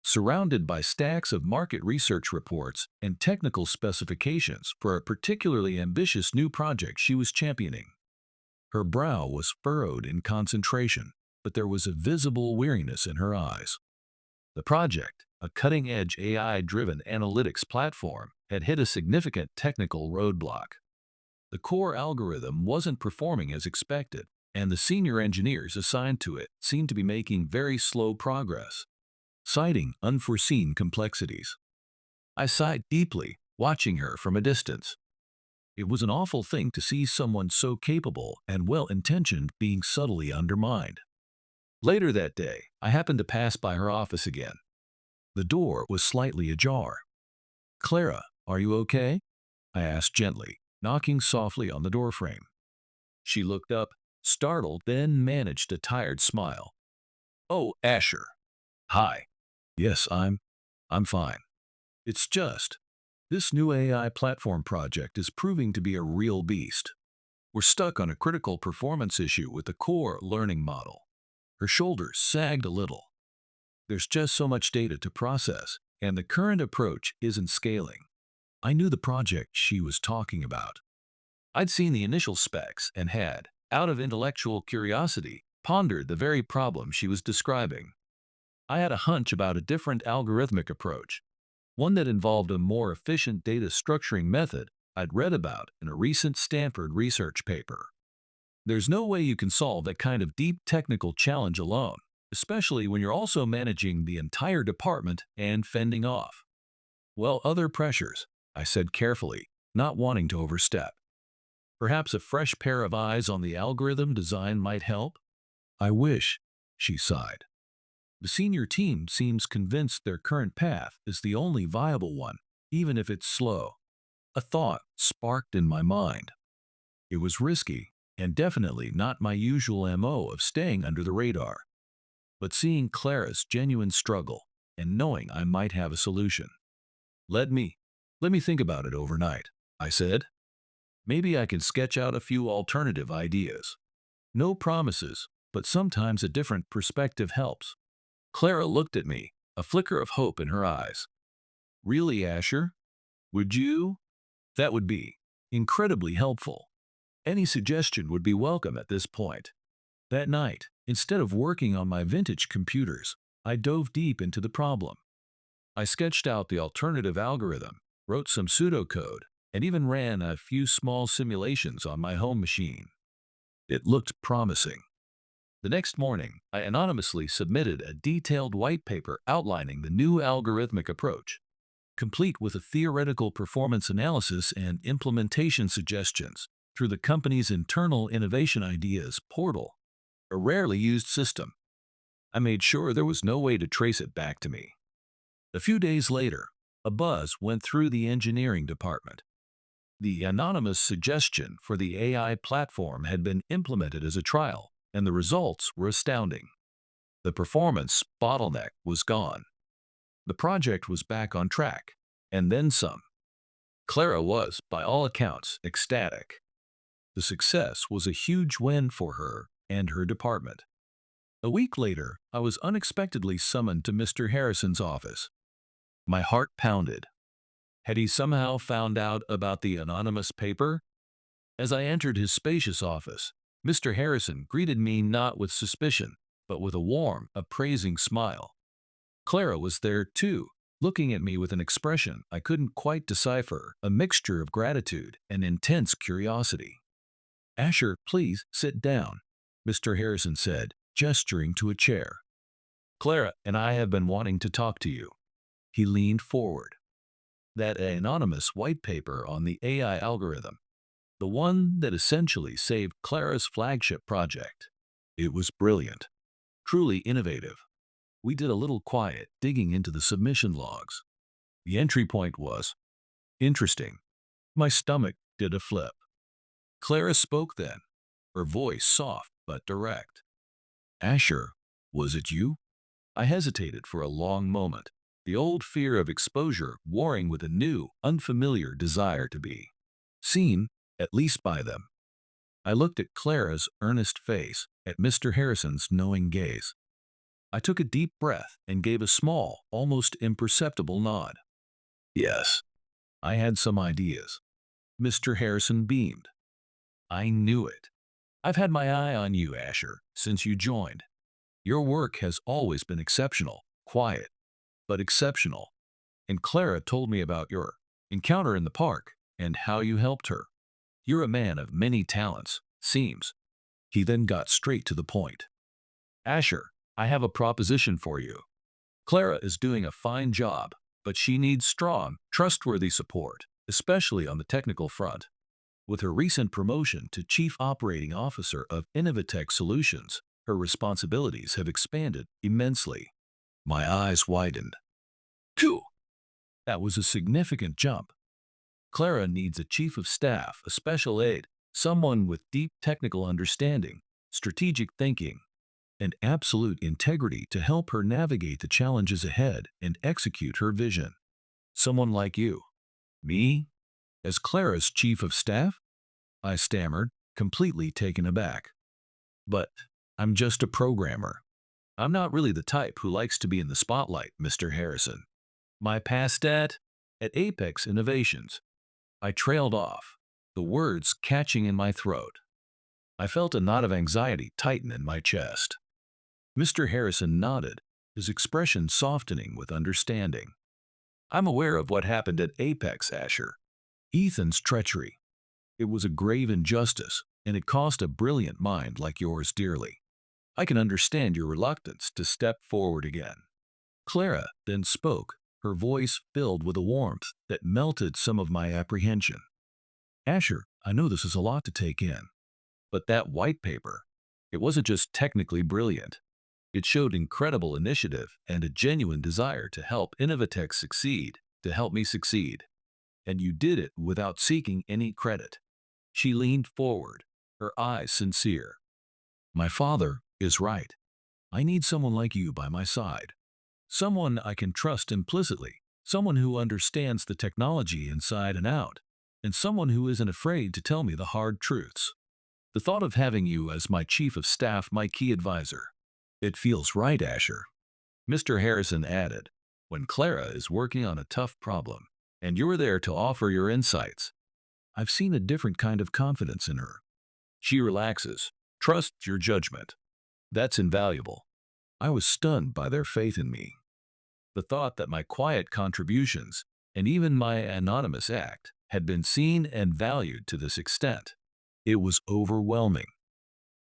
surrounded by stacks of market research reports and technical specifications for a particularly ambitious new project she was championing. Her brow was furrowed in concentration, but there was a visible weariness in her eyes. The project, a cutting-edge AI-driven analytics platform, had hit a significant technical roadblock. The core algorithm wasn't performing as expected, and the senior engineers assigned to it seemed to be making very slow progress, citing unforeseen complexities. I sighed deeply, watching her from a distance. It was an awful thing to see someone so capable and well-intentioned being subtly undermined. Later that day, I happened to pass by her office again. The door was slightly ajar. "Clara, are you okay?" I asked gently, knocking softly on the doorframe. She looked up, startled, then managed a tired smile. "Oh, Asher. Hi. Yes, I'm fine. It's just, this new AI platform project is proving to be a real beast. We're stuck on a critical performance issue with the core learning model." Her shoulders sagged a little. "There's just so much data to process, and the current approach isn't scaling." I knew the project she was talking about. I'd seen the initial specs and had, out of intellectual curiosity, pondered the very problem she was describing. I had a hunch about a different algorithmic approach, one that involved a more efficient data structuring method I'd read about in a recent Stanford research paper. There's no way you can solve that kind of deep technical challenge alone, especially when you're also managing the entire department and fending off, well, other pressures, I said carefully, not wanting to overstep. Perhaps a fresh pair of eyes on the algorithm design might help? "I wish," she sighed. "The senior team seems convinced their current path is the only viable one, even if it's slow." A thought sparked in my mind. It was risky, and definitely not my usual MO of staying under the radar. But seeing Clara's genuine struggle, and knowing I might have a solution. Let me think about it overnight," I said. Maybe I can sketch out a few alternative ideas. No promises, but sometimes a different perspective helps. Clara looked at me, a flicker of hope in her eyes. Really, Asher? Would you? That would be incredibly helpful. Any suggestion would be welcome at this point. That night, instead of working on my vintage computers, I dove deep into the problem. I sketched out the alternative algorithm, wrote some pseudocode, and even ran a few small simulations on my home machine. It looked promising. The next morning, I anonymously submitted a detailed white paper outlining the new algorithmic approach, complete with a theoretical performance analysis and implementation suggestions through the company's internal innovation ideas portal, a rarely used system. I made sure there was no way to trace it back to me. A few days later, a buzz went through the engineering department. The anonymous suggestion for the AI platform had been implemented as a trial, and the results were astounding. The performance bottleneck was gone. The project was back on track, and then some. Clara was, by all accounts, ecstatic. The success was a huge win for her and her department. A week later, I was unexpectedly summoned to Mr. Harrison's office. My heart pounded. Had he somehow found out about the anonymous paper? As I entered his spacious office, Mr. Harrison greeted me not with suspicion, but with a warm, appraising smile. Clara was there too, looking at me with an expression I couldn't quite decipher, a mixture of gratitude and intense curiosity. Asher, please sit down, Mr. Harrison said, gesturing to a chair. Clara and I have been wanting to talk to you. He leaned forward. That anonymous white paper on the AI algorithm, the one that essentially saved Clara's flagship project. It was brilliant, truly innovative. We did a little quiet digging into the submission logs. The entry point was interesting. My stomach did a flip. Clara spoke then, her voice soft but direct. Asher, was it you? I hesitated for a long moment, the old fear of exposure warring with a new, unfamiliar desire to be seen, at least by them. I looked at Clara's earnest face, at Mr. Harrison's knowing gaze. I took a deep breath and gave a small, almost imperceptible nod. Yes, I had some ideas. Mr. Harrison beamed. I knew it. I've had my eye on you, Asher, since you joined. Your work has always been exceptional, quiet, but exceptional. And Clara told me about your encounter in the park and how you helped her. You're a man of many talents, seems. He then got straight to the point. Asher, I have a proposition for you. Clara is doing a fine job, but she needs strong, trustworthy support, especially on the technical front. With her recent promotion to Chief Operating Officer of Innovatech Solutions, her responsibilities have expanded immensely. My eyes widened. Phew! That was a significant jump. Clara needs a chief of staff, a special aide, someone with deep technical understanding, strategic thinking, and absolute integrity to help her navigate the challenges ahead and execute her vision. Someone like you. Me? As Clara's chief of staff? I stammered, completely taken aback. But I'm just a programmer. I'm not really the type who likes to be in the spotlight, Mr. Harrison. My past at Apex Innovations. I trailed off, the words catching in my throat. I felt a knot of anxiety tighten in my chest. Mr. Harrison nodded, his expression softening with understanding. I'm aware of what happened at Apex, Asher. Ethan's treachery. It was a grave injustice, and it cost a brilliant mind like yours dearly. I can understand your reluctance to step forward again. Clara then spoke, her voice filled with a warmth that melted some of my apprehension. Asher, I know this is a lot to take in, but that white paper, it wasn't just technically brilliant. It showed incredible initiative and a genuine desire to help Innovatech succeed, to help me succeed. And you did it without seeking any credit. She leaned forward, her eyes sincere. My father is right. I need someone like you by my side. Someone I can trust implicitly, someone who understands the technology inside and out. and someone who isn't afraid to tell me the hard truths. The thought of having you as my chief of staff, my key advisor. It feels right, Asher. Mr. Harrison added, when Clara is working on a tough problem, and you're there to offer your insights. I've seen a different kind of confidence in her. She relaxes, trusts your judgment. That's invaluable. I was stunned by their faith in me. The thought that my quiet contributions, and even my anonymous act, had been seen and valued to this extent. It was overwhelming.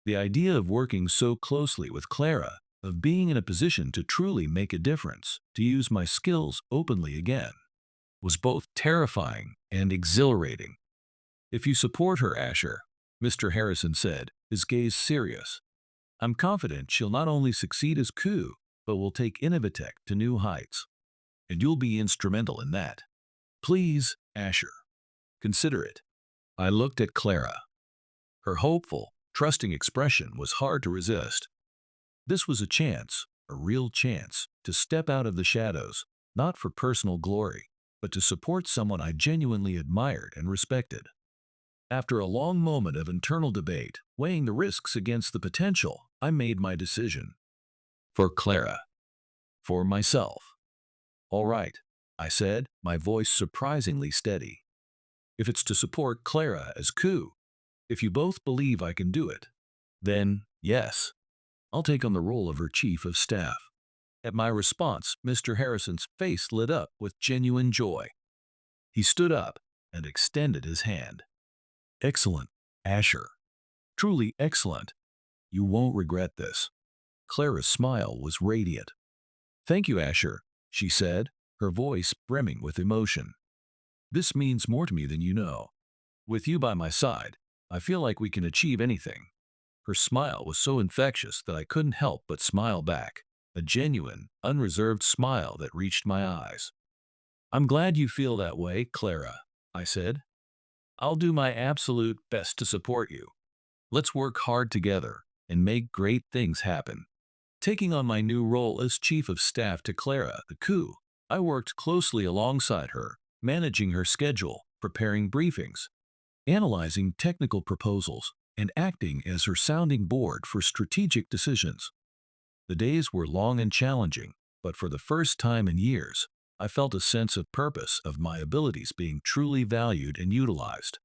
The idea of working so closely with Clara, of being in a position to truly make a difference, to use my skills openly again, was both terrifying and exhilarating. If you support her, Asher, Mr. Harrison said, his gaze serious, I'm confident she'll not only succeed as coup, but will take Innovatech to new heights. And you'll be instrumental in that. Please, Asher, consider it. I looked at Clara. Her hopeful, trusting expression was hard to resist. This was a chance, a real chance, to step out of the shadows, not for personal glory, but to support someone I genuinely admired and respected. After a long moment of internal debate, weighing the risks against the potential, I made my decision. For Clara. For myself. All right, I said, my voice surprisingly steady. If it's to support Clara as coup, if you both believe I can do it, then yes, I'll take on the role of her chief of staff. At my response, Mr. Harrison's face lit up with genuine joy. He stood up and extended his hand. Excellent, Asher. Truly excellent. You won't regret this. Clara's smile was radiant. Thank you, Asher, she said, her voice brimming with emotion. This means more to me than you know. With you by my side, I feel like we can achieve anything. Her smile was so infectious that I couldn't help but smile back, a genuine, unreserved smile that reached my eyes. I'm glad you feel that way, Clara, I said. I'll do my absolute best to support you. Let's work hard together and make great things happen. Taking on my new role as chief of staff to Clara, the coup, I worked closely alongside her, managing her schedule, preparing briefings, analyzing technical proposals, and acting as her sounding board for strategic decisions. The days were long and challenging, but for the first time in years, I felt a sense of purpose, of my abilities being truly valued and utilized.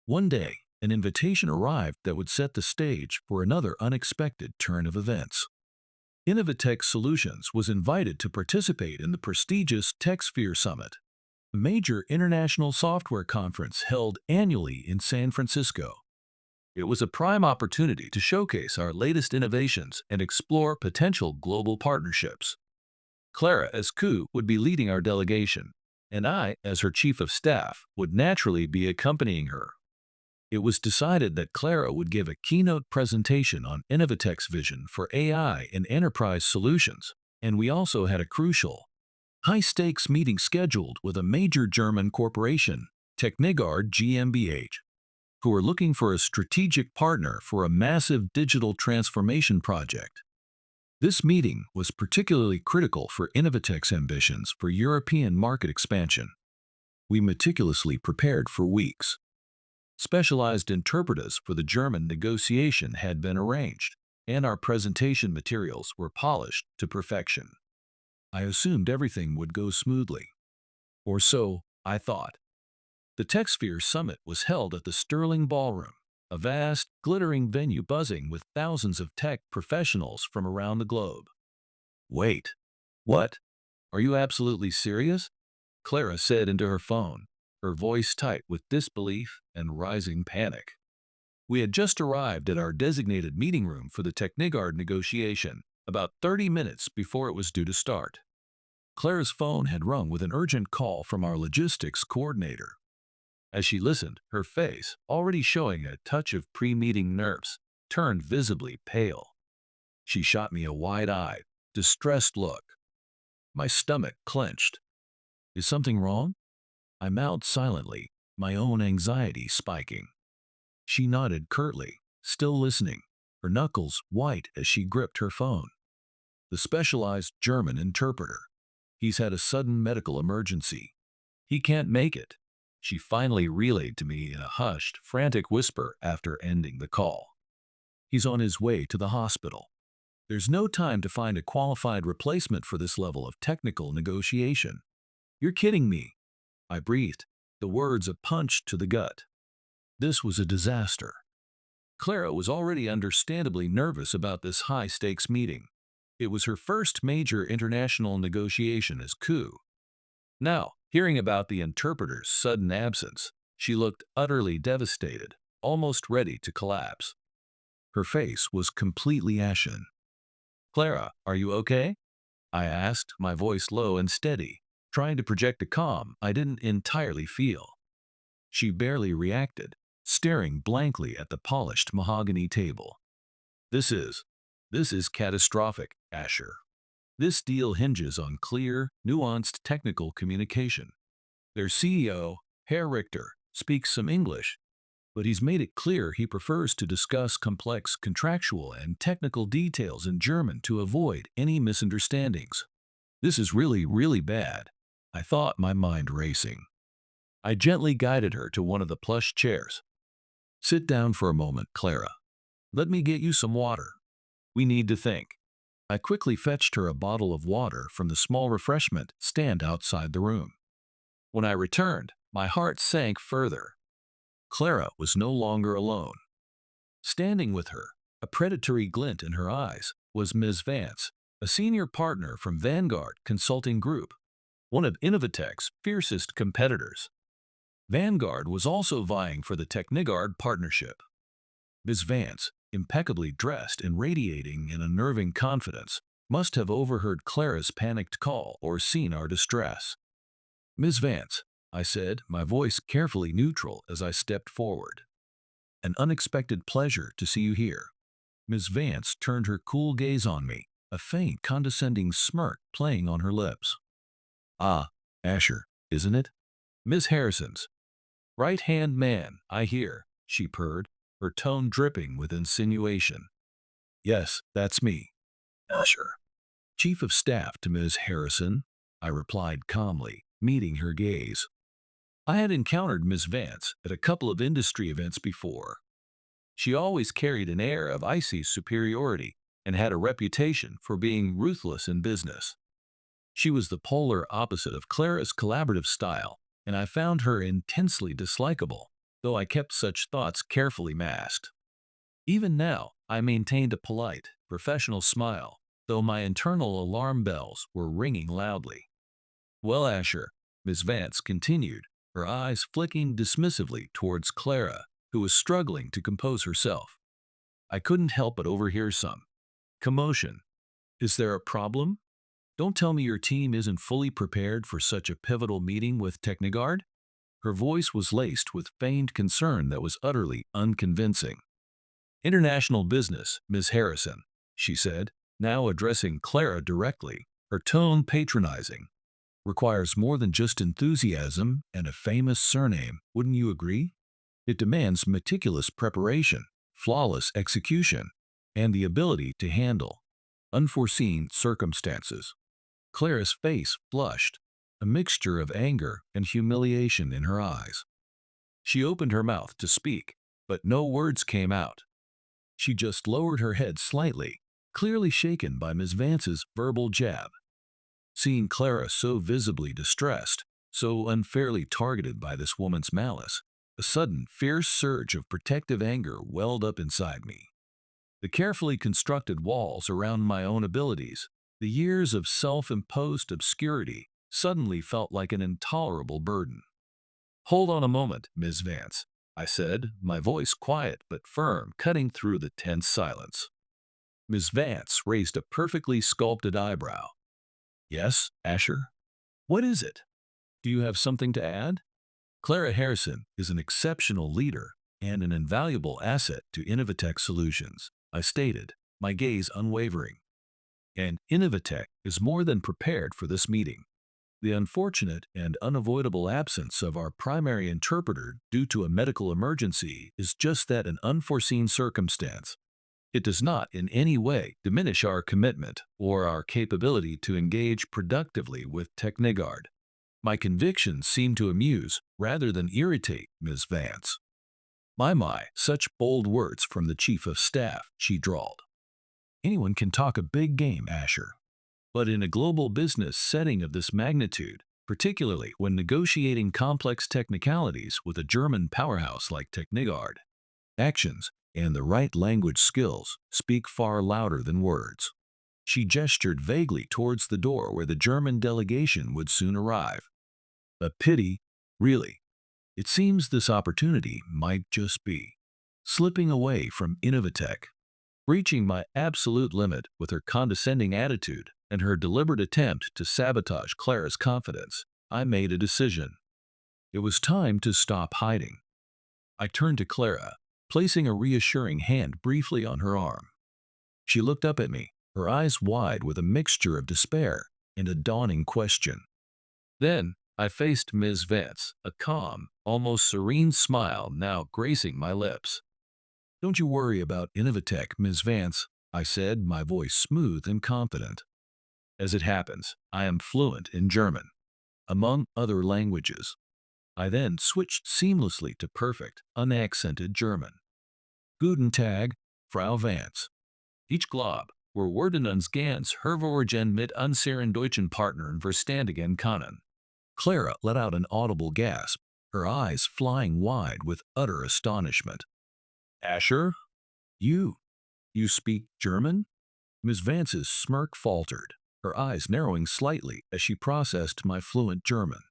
One day, an invitation arrived that would set the stage for another unexpected turn of events. Innovatech Solutions was invited to participate in the prestigious TechSphere Summit, a major international software conference held annually in San Francisco. It was a prime opportunity to showcase our latest innovations and explore potential global partnerships. Clara as coup would be leading our delegation, and I, as her chief of staff, would naturally be accompanying her. It was decided that Clara would give a keynote presentation on Innovatech's vision for AI and enterprise solutions, and we also had a crucial, high-stakes meeting scheduled with a major German corporation, Technigard GmbH, who were looking for a strategic partner for a massive digital transformation project. This meeting was particularly critical for Innovatech's ambitions for European market expansion. We meticulously prepared for weeks. Specialized interpreters for the German negotiation had been arranged, and our presentation materials were polished to perfection. I assumed everything would go smoothly. Or so I thought. The TechSphere Summit was held at the Sterling Ballroom, a vast, glittering venue buzzing with thousands of tech professionals from around the globe. Wait, what? Are you absolutely serious? Clara said into her phone, her voice tight with disbelief and rising panic. We had just arrived at our designated meeting room for the Technigard negotiation, about 30 minutes before it was due to start. Clara's phone had rung with an urgent call from our logistics coordinator. As she listened, her face, already showing a touch of pre-meeting nerves, turned visibly pale. She shot me a wide-eyed, distressed look. My stomach clenched. Is something wrong? I mouthed silently, my own anxiety spiking. She nodded curtly, still listening, her knuckles white as she gripped her phone. The specialized German interpreter. He's had a sudden medical emergency. He can't make it. she finally relayed to me in a hushed, frantic whisper after ending the call. He's on his way to the hospital. There's no time to find a qualified replacement for this level of technical negotiation. You're kidding me, I breathed, the words a punch to the gut. This was a disaster. Clara was already understandably nervous about this high-stakes meeting. It was her first major international negotiation as coup. Now, hearing about the interpreter's sudden absence, she looked utterly devastated, almost ready to collapse. Her face was completely ashen. "Clara, are you okay?" I asked, my voice low and steady, trying to project a calm I didn't entirely feel. She barely reacted, staring blankly at the polished mahogany table. This is catastrophic, Asher. This deal hinges on clear, nuanced technical communication. Their CEO, Herr Richter, speaks some English, but he's made it clear he prefers to discuss complex contractual and technical details in German to avoid any misunderstandings. This is really, really bad, I thought, my mind racing. I gently guided her to one of the plush chairs. "Sit down for a moment, Clara. Let me get you some water. We need to think." I quickly fetched her a bottle of water from the small refreshment stand outside the room. When I returned, my heart sank further. Clara was no longer alone. Standing with her, a predatory glint in her eyes, was Ms. Vance, a senior partner from Vanguard Consulting Group, one of Innovatech's fiercest competitors. Vanguard was also vying for the Technigard partnership. Ms. Vance, impeccably dressed and radiating an unnerving confidence, must have overheard Clara's panicked call or seen our distress. "Ms. Vance," I said, my voice carefully neutral as I stepped forward. "An unexpected pleasure to see you here." Ms. Vance turned her cool gaze on me, a faint condescending smirk playing on her lips. "Ah, Asher, isn't it? Miss Harrison's right-hand man, I hear," she purred, her tone dripping with insinuation. "Yes, that's me, Asher. Chief of Staff to Ms. Harrison," I replied calmly, meeting her gaze. I had encountered Ms. Vance at a couple of industry events before. She always carried an air of icy superiority and had a reputation for being ruthless in business. She was the polar opposite of Clara's collaborative style, and I found her intensely dislikable, though I kept such thoughts carefully masked. Even now, I maintained a polite, professional smile, though my internal alarm bells were ringing loudly. "Well, Asher," Miss Vance continued, her eyes flicking dismissively towards Clara, who was struggling to compose herself. "I couldn't help but overhear some commotion. Is there a problem? Don't tell me your team isn't fully prepared for such a pivotal meeting with Technigard?" Her voice was laced with feigned concern that was utterly unconvincing. "International business, Miss Harrison," she said, now addressing Clara directly, her tone patronizing, "requires more than just enthusiasm and a famous surname, wouldn't you agree? It demands meticulous preparation, flawless execution, and the ability to handle unforeseen circumstances." Clara's face flushed, a mixture of anger and humiliation in her eyes. She opened her mouth to speak, but no words came out. She just lowered her head slightly, clearly shaken by Miss Vance's verbal jab. Seeing Clara so visibly distressed, so unfairly targeted by this woman's malice, a sudden fierce surge of protective anger welled up inside me. The carefully constructed walls around my own abilities, the years of self-imposed obscurity, suddenly felt like an intolerable burden. "Hold on a moment, Ms. Vance," I said, my voice quiet but firm, cutting through the tense silence. Ms. Vance raised a perfectly sculpted eyebrow. "Yes, Asher? What is it? Do you have something to add?" "Clara Harrison is an exceptional leader and an invaluable asset to Innovatech Solutions," I stated, my gaze unwavering. "And Innovatech is more than prepared for this meeting. The unfortunate and unavoidable absence of our primary interpreter due to a medical emergency is just that, an unforeseen circumstance. It does not in any way diminish our commitment or our capability to engage productively with Technigard." My convictions seemed to amuse rather than irritate Miss Vance. My, such bold words from the chief of staff, she drawled. Anyone can talk a big game, Asher. But in a global business setting of this magnitude, particularly when negotiating complex technicalities with a German powerhouse like Technigard, actions and the right language skills speak far louder than words. She gestured vaguely towards the door where the German delegation would soon arrive. A pity, really. It seems this opportunity might just be slipping away from Innovatech. Reaching my absolute limit with her condescending attitude and her deliberate attempt to sabotage Clara's confidence, I made a decision. It was time to stop hiding. I turned to Clara, placing a reassuring hand briefly on her arm. She looked up at me, her eyes wide with a mixture of despair and a dawning question. Then I faced Ms. Vance, a calm, almost serene smile now gracing my lips. "Don't you worry about Innovatech, Ms. Vance," I said, my voice smooth and confident. As it happens, I am fluent in German, among other languages. I then switched seamlessly to perfect, unaccented German. Guten Tag, Frau Vance. Ich glaube, wir werden uns ganz hervorragend mit unseren deutschen Partnern verständigen können. Clara let out an audible gasp, her eyes flying wide with utter astonishment. "Asher? You speak German?" Miss Vance's smirk faltered, her eyes narrowing slightly as she processed my fluent German.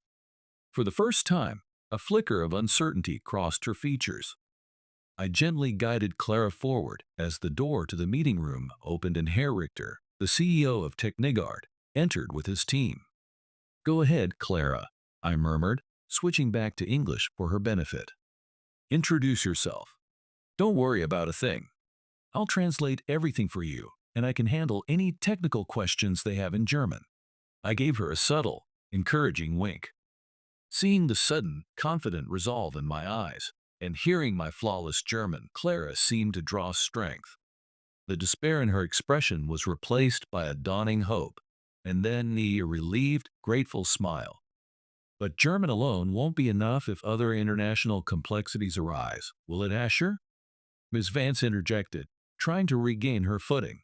For the first time, a flicker of uncertainty crossed her features. I gently guided Clara forward as the door to the meeting room opened and Herr Richter, the CEO of Technigard, entered with his team. "Go ahead, Clara," I murmured, switching back to English for her benefit. "Introduce yourself. Don't worry about a thing. I'll translate everything for you, and I can handle any technical questions they have in German." I gave her a subtle, encouraging wink. Seeing the sudden, confident resolve in my eyes, and hearing my flawless German, Clara seemed to draw strength. The despair in her expression was replaced by a dawning hope, and then the relieved, grateful smile. "But German alone won't be enough if other international complexities arise, will it, Asher?" Miss Vance interjected, trying to regain her footing,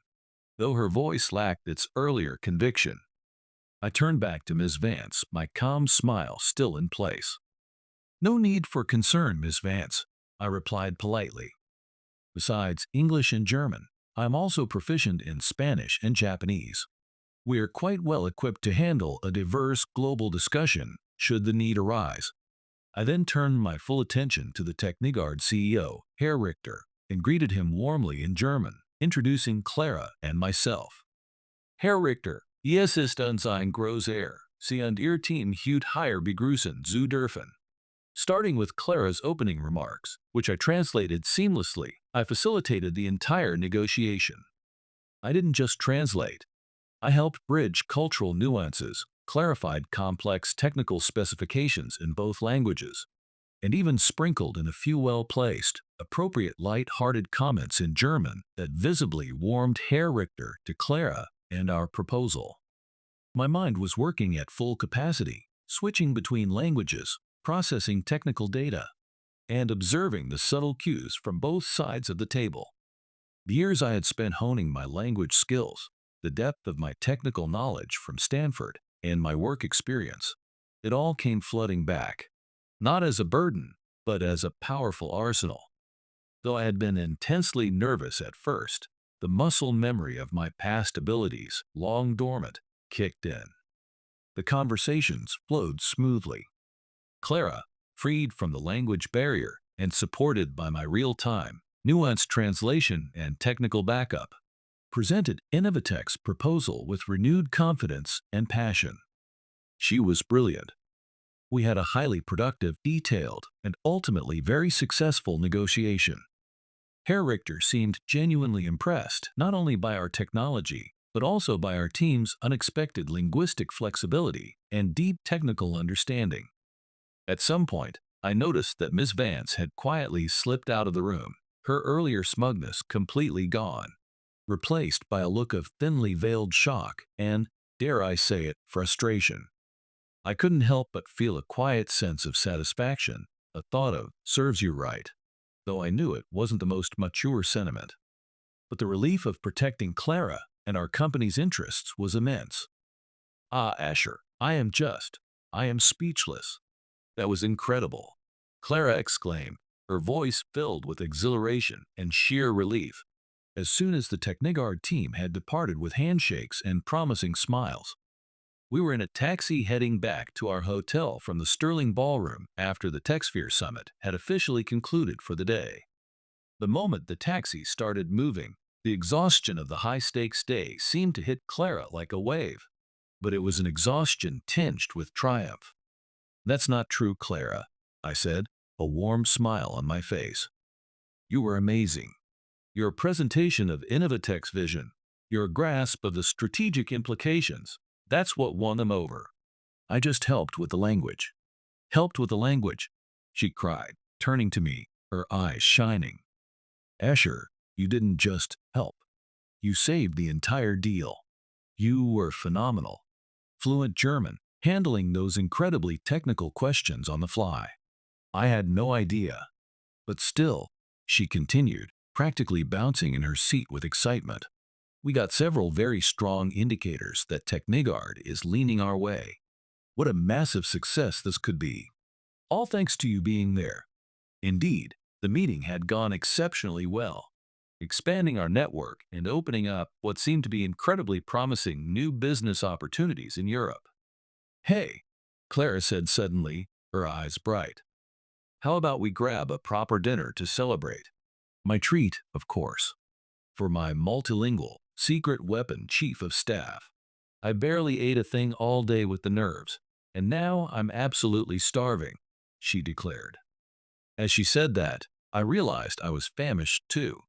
though her voice lacked its earlier conviction. I turned back to Miss Vance, my calm smile still in place. "No need for concern, Miss Vance," I replied politely. "Besides English and German, I am also proficient in Spanish and Japanese. We are quite well equipped to handle a diverse global discussion should the need arise." I then turned my full attention to the Technigard CEO, Herr Richter, and greeted him warmly in German, introducing Clara and myself. "Herr Richter, es ist uns ein großes Ehre, Sie und Ihr Team heute hier begrüßen zu dürfen." Starting with Clara's opening remarks, which I translated seamlessly, I facilitated the entire negotiation. I didn't just translate. I helped bridge cultural nuances, clarified complex technical specifications in both languages, and even sprinkled in a few well-placed, appropriate light-hearted comments in German that visibly warmed Herr Richter to Clara and our proposal. My mind was working at full capacity, switching between languages, processing technical data, and observing the subtle cues from both sides of the table. The years I had spent honing my language skills, the depth of my technical knowledge from Stanford, and my work experience, it all came flooding back, not as a burden, but as a powerful arsenal. Though I had been intensely nervous at first, the muscle memory of my past abilities, long dormant, kicked in. The conversations flowed smoothly. Clara, freed from the language barrier and supported by my real-time, nuanced translation and technical backup, presented Innovatech's proposal with renewed confidence and passion. She was brilliant. We had a highly productive, detailed, and ultimately very successful negotiation. Herr Richter seemed genuinely impressed not only by our technology, but also by our team's unexpected linguistic flexibility and deep technical understanding. At some point, I noticed that Miss Vance had quietly slipped out of the room, her earlier smugness completely gone, replaced by a look of thinly veiled shock and, dare I say it, frustration. I couldn't help but feel a quiet sense of satisfaction, a thought of serves you right, though I knew it wasn't the most mature sentiment. But the relief of protecting Clara and our company's interests was immense. Ah, Asher, I am speechless. That was incredible, Clara exclaimed, her voice filled with exhilaration and sheer relief. As soon as the Technigard team had departed with handshakes and promising smiles, we were in a taxi heading back to our hotel from the Sterling Ballroom after the TechSphere Summit had officially concluded for the day. The moment the taxi started moving, the exhaustion of the high-stakes day seemed to hit Clara like a wave, but it was an exhaustion tinged with triumph. "That's not true, Clara," I said, a warm smile on my face. "You were amazing. Your presentation of Innovatech's vision, your grasp of the strategic implications, that's what won them over. I just helped with the language." "Helped with the language," she cried, turning to me, her eyes shining. "Asher, you didn't just help. You saved the entire deal. You were phenomenal. Fluent German, handling those incredibly technical questions on the fly. I had no idea. But still," she continued, practically bouncing in her seat with excitement, "we got several very strong indicators that Technigard is leaning our way. What a massive success this could be. All thanks to you being there." Indeed, the meeting had gone exceptionally well, expanding our network and opening up what seemed to be incredibly promising new business opportunities in Europe. "Hey," Clara said suddenly, her eyes bright. "How about we grab a proper dinner to celebrate? My treat, of course. For my multilingual, secret weapon chief of staff. I barely ate a thing all day with the nerves, and now I'm absolutely starving," she declared. As she said that, I realized I was famished too.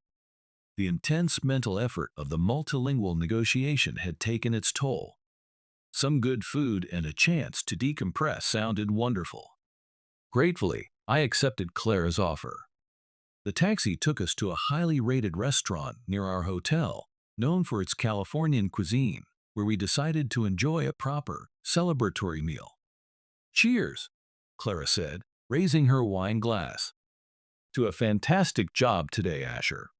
The intense mental effort of the multilingual negotiation had taken its toll. Some good food and a chance to decompress sounded wonderful. Gratefully, I accepted Clara's offer. The taxi took us to a highly rated restaurant near our hotel, known for its Californian cuisine, where we decided to enjoy a proper, celebratory meal. "Cheers," Clara said, raising her wine glass. "To a fantastic job today, Asher.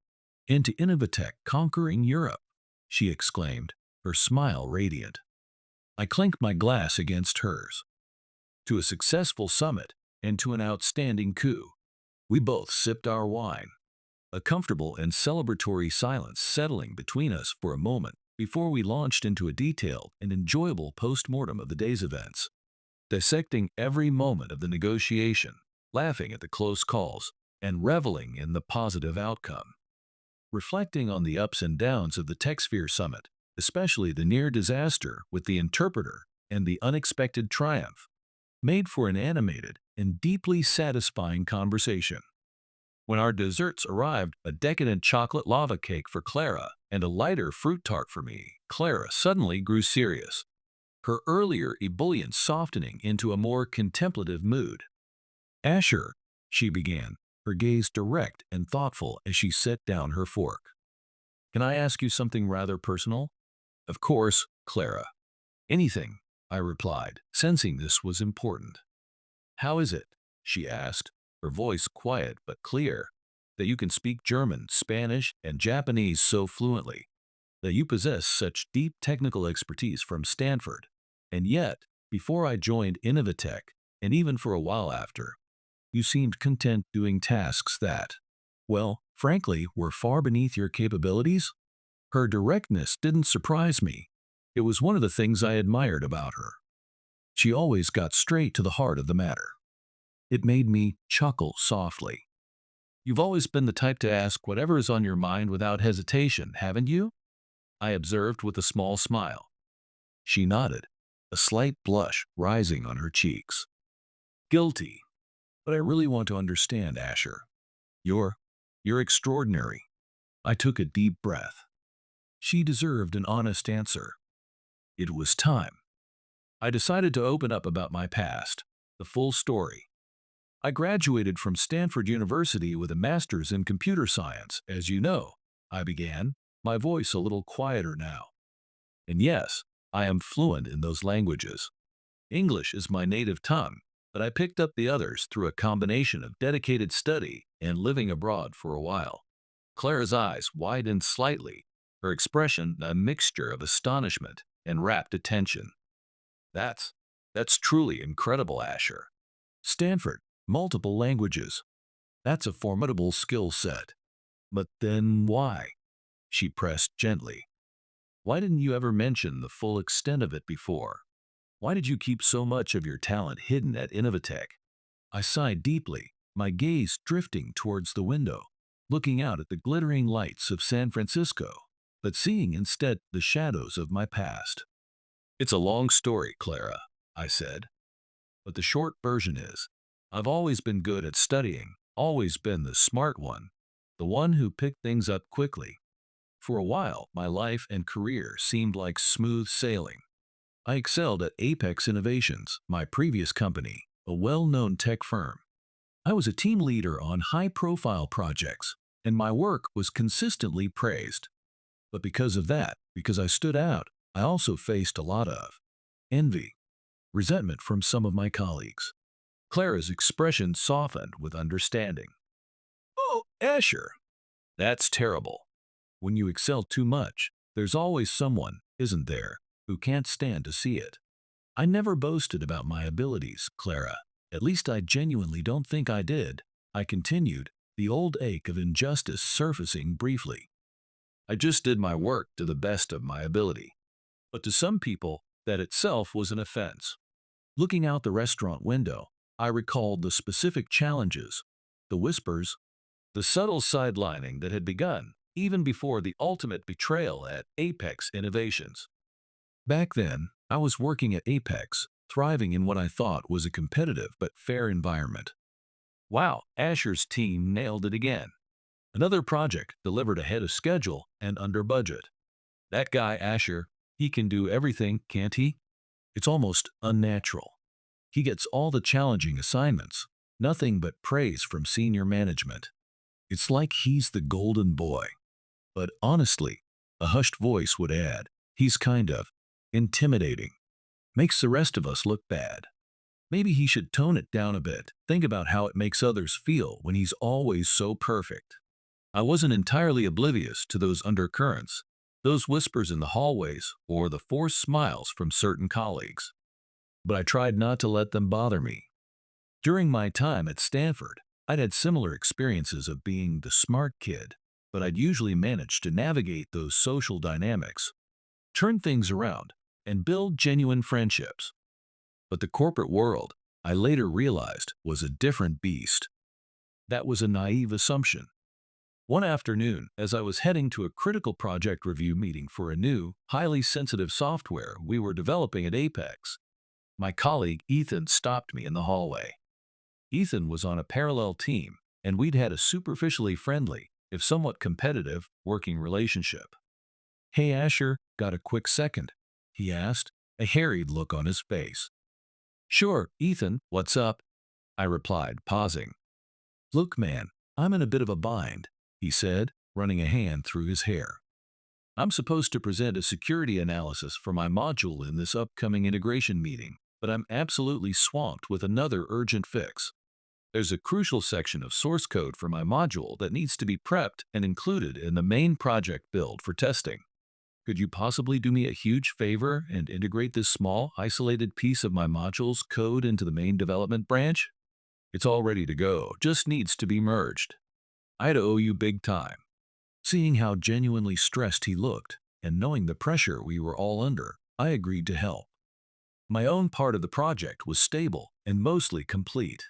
And to Innovatech conquering Europe," she exclaimed, her smile radiant. I clinked my glass against hers. "To a successful summit and to an outstanding coup." We both sipped our wine, a comfortable and celebratory silence settling between us for a moment before we launched into a detailed and enjoyable post-mortem of the day's events, dissecting every moment of the negotiation, laughing at the close calls, and reveling in the positive outcome. Reflecting on the ups and downs of the TechSphere Summit, especially the near disaster with the interpreter and the unexpected triumph, made for an animated and deeply satisfying conversation. When our desserts arrived, a decadent chocolate lava cake for Clara and a lighter fruit tart for me, Clara suddenly grew serious, her earlier ebullient softening into a more contemplative mood. "Asher," she began, her gaze direct and thoughtful as she set down her fork. "Can I ask you something rather personal?" "Of course, Clara. Anything," I replied, sensing this was important. "How is it," she asked, her voice quiet but clear, "that you can speak German, Spanish, and Japanese so fluently, that you possess such deep technical expertise from Stanford, and yet, before I joined Innovatech, and even for a while after, you seemed content doing tasks that, well, frankly, were far beneath your capabilities?" Her directness didn't surprise me. It was one of the things I admired about her. She always got straight to the heart of the matter. It made me chuckle softly. "You've always been the type to ask whatever is on your mind without hesitation, haven't you?" I observed with a small smile. She nodded, a slight blush rising on her cheeks. "Guilty. But I really want to understand, Asher. You're extraordinary." I took a deep breath. She deserved an honest answer. It was time. I decided to open up about my past, the full story. "I graduated from Stanford University with a master's in computer science, as you know," I began, my voice a little quieter now. "And yes, I am fluent in those languages. English is my native tongue, but I picked up the others through a combination of dedicated study and living abroad for a while. Clara's eyes widened slightly, her expression a mixture of astonishment and rapt attention. That's, that's truly incredible, Asher. Stanford, multiple languages. That's a formidable skill set. But then why? She pressed gently. Why didn't you ever mention the full extent of it before? Why did you keep so much of your talent hidden at Innovatech? I sighed deeply, my gaze drifting towards the window, looking out at the glittering lights of San Francisco, but seeing instead the shadows of my past. It's a long story, Clara, I said, but the short version is, I've always been good at studying, always been the smart one, the one who picked things up quickly. For a while, my life and career seemed like smooth sailing. I excelled at Apex Innovations, my previous company, a well-known tech firm. I was a team leader on high-profile projects, and my work was consistently praised. But because of that, because I stood out, I also faced a lot of envy, resentment from some of my colleagues. Clara's expression softened with understanding. Oh, Asher, that's terrible. When you excel too much, there's always someone, isn't there, who can't stand to see it. I never boasted about my abilities, Clara. At least I genuinely don't think I did. I continued, the old ache of injustice surfacing briefly. I just did my work to the best of my ability. But to some people, that itself was an offense. Looking out the restaurant window, I recalled the specific challenges, the whispers, the subtle sidelining that had begun even before the ultimate betrayal at Apex Innovations. Back then, I was working at Apex, thriving in what I thought was a competitive but fair environment. Wow, Asher's team nailed it again. Another project delivered ahead of schedule and under budget. That guy Asher, he can do everything, can't he? It's almost unnatural. He gets all the challenging assignments, nothing but praise from senior management. It's like he's the golden boy. But honestly, a hushed voice would add, he's kind of intimidating. Makes the rest of us look bad. Maybe he should tone it down a bit. Think about how it makes others feel when he's always so perfect. I wasn't entirely oblivious to those undercurrents, those whispers in the hallways, or the forced smiles from certain colleagues. But I tried not to let them bother me. During my time at Stanford, I'd had similar experiences of being the smart kid, but I'd usually managed to navigate those social dynamics, turn things around, and build genuine friendships. But the corporate world, I later realized, was a different beast. That was a naive assumption. One afternoon, as I was heading to a critical project review meeting for a new, highly sensitive software we were developing at Apex, my colleague Ethan stopped me in the hallway. Ethan was on a parallel team, and we'd had a superficially friendly, if somewhat competitive, working relationship. Hey Asher, got a quick second? He asked, a harried look on his face. Sure, Ethan, what's up? I replied, pausing. Look man, I'm in a bit of a bind, he said, running a hand through his hair. I'm supposed to present a security analysis for my module in this upcoming integration meeting, but I'm absolutely swamped with another urgent fix. There's a crucial section of source code for my module that needs to be prepped and included in the main project build for testing. Could you possibly do me a huge favor and integrate this small, isolated piece of my module's code into the main development branch? It's all ready to go, just needs to be merged. I'd owe you big time. Seeing how genuinely stressed he looked, and knowing the pressure we were all under, I agreed to help. My own part of the project was stable and mostly complete.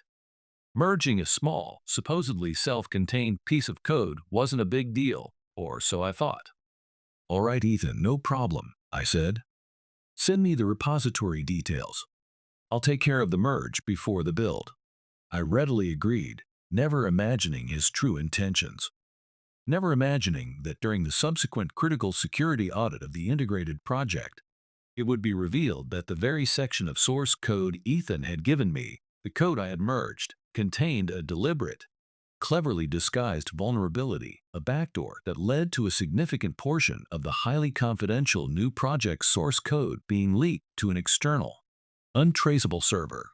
Merging a small, supposedly self-contained piece of code wasn't a big deal, or so I thought. All right, Ethan, no problem, I said. Send me the repository details. I'll take care of the merge before the build. I readily agreed, never imagining his true intentions. Never imagining that during the subsequent critical security audit of the integrated project, it would be revealed that the very section of source code Ethan had given me, the code I had merged, contained a deliberate, cleverly disguised vulnerability, a backdoor that led to a significant portion of the highly confidential new project source code being leaked to an external. Untraceable server.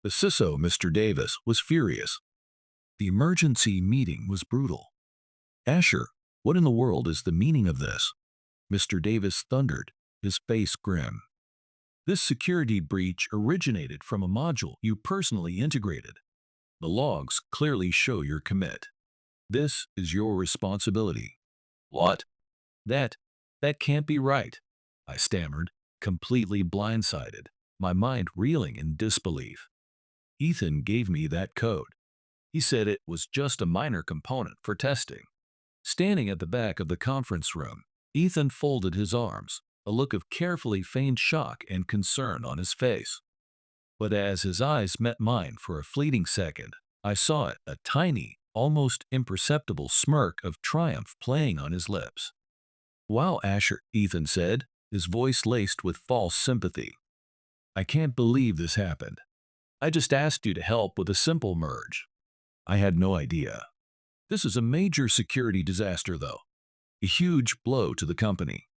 The CISO, Mr. Davis, was furious. The emergency meeting was brutal. Asher, what in the world is the meaning of this? Mr. Davis thundered, his face grim. This security breach originated from a module you personally integrated. The logs clearly show your commit. This is your responsibility. What? That, that can't be right, I stammered, completely blindsided, my mind reeling in disbelief. Ethan gave me that code. He said it was just a minor component for testing. Standing at the back of the conference room, Ethan folded his arms, a look of carefully feigned shock and concern on his face. But as his eyes met mine for a fleeting second, I saw it, a tiny, almost imperceptible smirk of triumph playing on his lips. Wow, Asher, Ethan said, his voice laced with false sympathy. I can't believe this happened. I just asked you to help with a simple merge. I had no idea. This is a major security disaster, though. A huge blow to the company.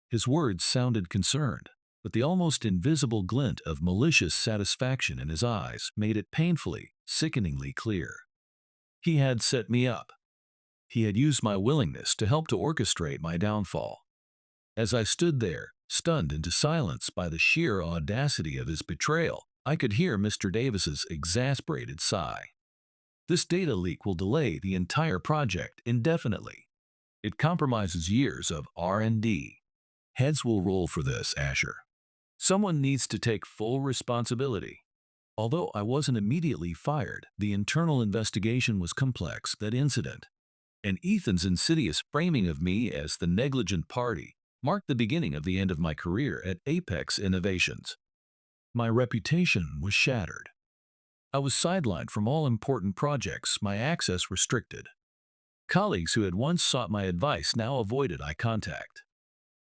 His words sounded concerned, but the almost invisible glint of malicious satisfaction in his eyes made it painfully, sickeningly clear. He had set me up. He had used my willingness to help to orchestrate my downfall. As I stood there, stunned into silence by the sheer audacity of his betrayal, I could hear Mr. Davis's exasperated sigh. This data leak will delay the entire project indefinitely. It compromises years of R&D. Heads will roll for this, Asher. Someone needs to take full responsibility. Although I wasn't immediately fired, the internal investigation was complex, that incident. And Ethan's insidious framing of me as the negligent party marked the beginning of the end of my career at Apex Innovations. My reputation was shattered. I was sidelined from all important projects, my access restricted. Colleagues who had once sought my advice now avoided eye contact.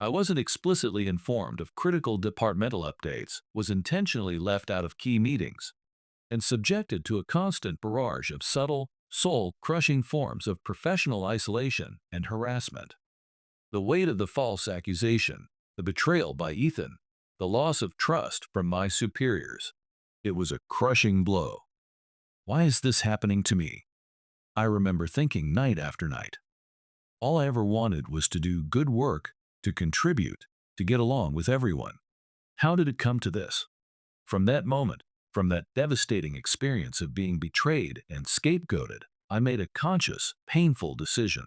I wasn't explicitly informed of critical departmental updates, was intentionally left out of key meetings, and subjected to a constant barrage of subtle, soul-crushing forms of professional isolation and harassment. The weight of the false accusation, the betrayal by Ethan, the loss of trust from my superiors. It was a crushing blow. Why is this happening to me? I remember thinking night after night. All I ever wanted was to do good work, to contribute, to get along with everyone. How did it come to this? From that moment, from that devastating experience of being betrayed and scapegoated, I made a conscious, painful decision.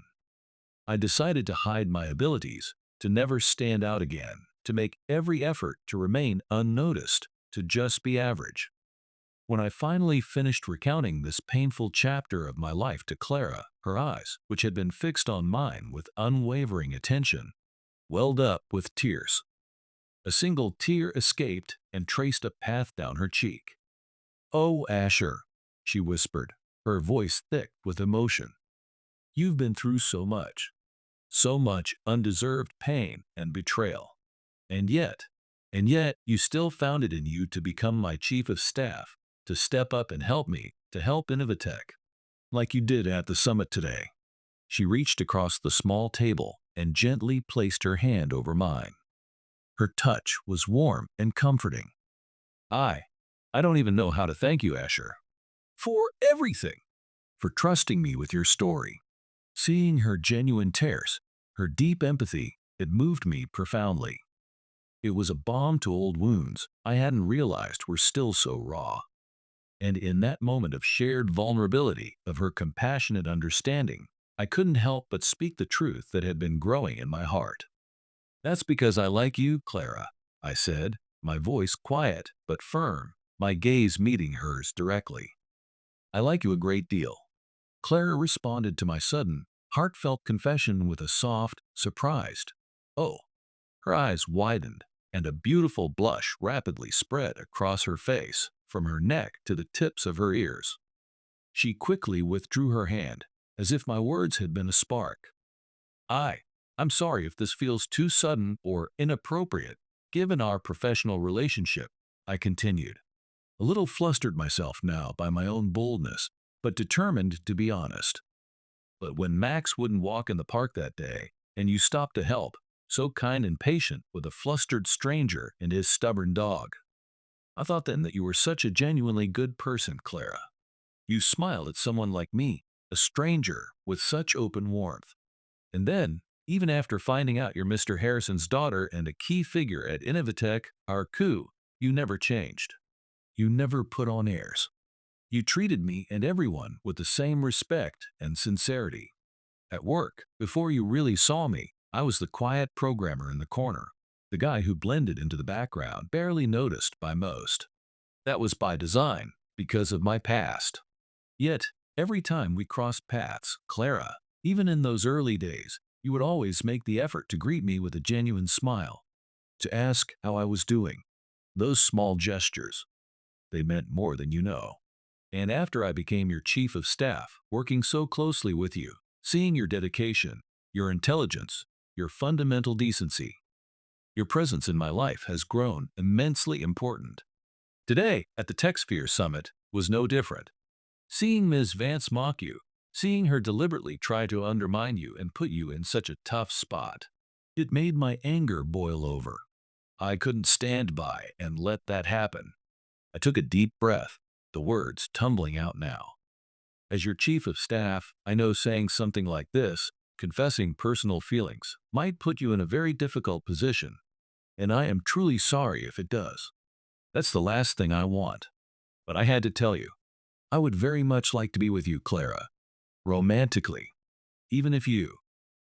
I decided to hide my abilities, to never stand out again, to make every effort to remain unnoticed, to just be average. When I finally finished recounting this painful chapter of my life to Clara, her eyes, which had been fixed on mine with unwavering attention, welled up with tears. A single tear escaped and traced a path down her cheek. "Oh, Asher," she whispered, her voice thick with emotion. "You've been through so much undeserved pain and betrayal. And yet, you still found it in you to become my chief of staff, to step up and help me, to help Innovatech, like you did at the summit today." She reached across the small table and gently placed her hand over mine. Her touch was warm and comforting. I don't even know how to thank you, Asher, for everything, for trusting me with your story. Seeing her genuine tears, her deep empathy, it moved me profoundly. It was a balm to old wounds I hadn't realized were still so raw. And in that moment of shared vulnerability, of her compassionate understanding, I couldn't help but speak the truth that had been growing in my heart. "That's because I like you, Clara," I said, my voice quiet but firm, my gaze meeting hers directly. "I like you a great deal." Clara responded to my sudden, heartfelt confession with a soft, surprised "Oh." Her eyes widened, and a beautiful blush rapidly spread across her face, from her neck to the tips of her ears. She quickly withdrew her hand, as if my words had been a spark. I'm sorry if this feels too sudden or inappropriate, given our professional relationship," I continued, a little flustered myself now by my own boldness, but determined to be honest. "But when Max wouldn't walk in the park that day, and you stopped to help, so kind and patient with a flustered stranger and his stubborn dog, I thought then that you were such a genuinely good person, Clara. You smiled at someone like me, a stranger, with such open warmth. And then, even after finding out you're Mr. Harrison's daughter and a key figure at Innovatech, our coup, you never changed. You never put on airs. You treated me and everyone with the same respect and sincerity. At work, before you really saw me, I was the quiet programmer in the corner, the guy who blended into the background, barely noticed by most. That was by design, because of my past. Yet, every time we crossed paths, Clara, even in those early days, you would always make the effort to greet me with a genuine smile, to ask how I was doing. Those small gestures, they meant more than you know. And after I became your chief of staff, working so closely with you, seeing your dedication, your intelligence, your fundamental decency, your presence in my life has grown immensely important. Today, at the TechSphere Summit, was no different. Seeing Ms. Vance mock you, seeing her deliberately try to undermine you and put you in such a tough spot, it made my anger boil over. I couldn't stand by and let that happen. I took a deep breath, the words tumbling out now. As your chief of staff, I know saying something like this, confessing personal feelings, might put you in a very difficult position, and I am truly sorry if it does. That's the last thing I want. But I had to tell you, I would very much like to be with you, Clara. Romantically. Even if you,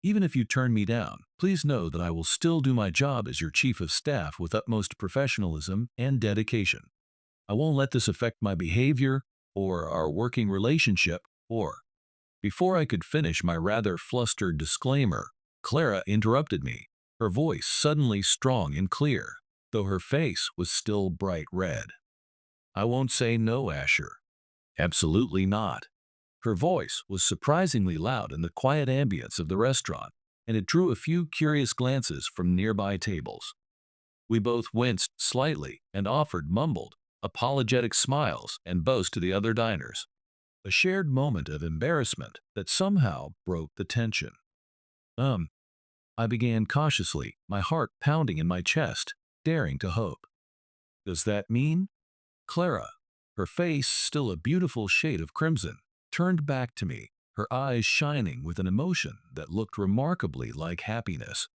even if you turn me down, please know that I will still do my job as your chief of staff with utmost professionalism and dedication. I won't let this affect my behavior or our working relationship or... Before I could finish my rather flustered disclaimer, Clara interrupted me, her voice suddenly strong and clear, though her face was still bright red. I won't say no, Asher. Absolutely not. Her voice was surprisingly loud in the quiet ambience of the restaurant, and it drew a few curious glances from nearby tables. We both winced slightly and offered mumbled, apologetic smiles and bows to the other diners. A shared moment of embarrassment that somehow broke the tension. I began cautiously, my heart pounding in my chest, daring to hope. Does that mean? Clara, her face still a beautiful shade of crimson, turned back to me, her eyes shining with an emotion that looked remarkably like happiness.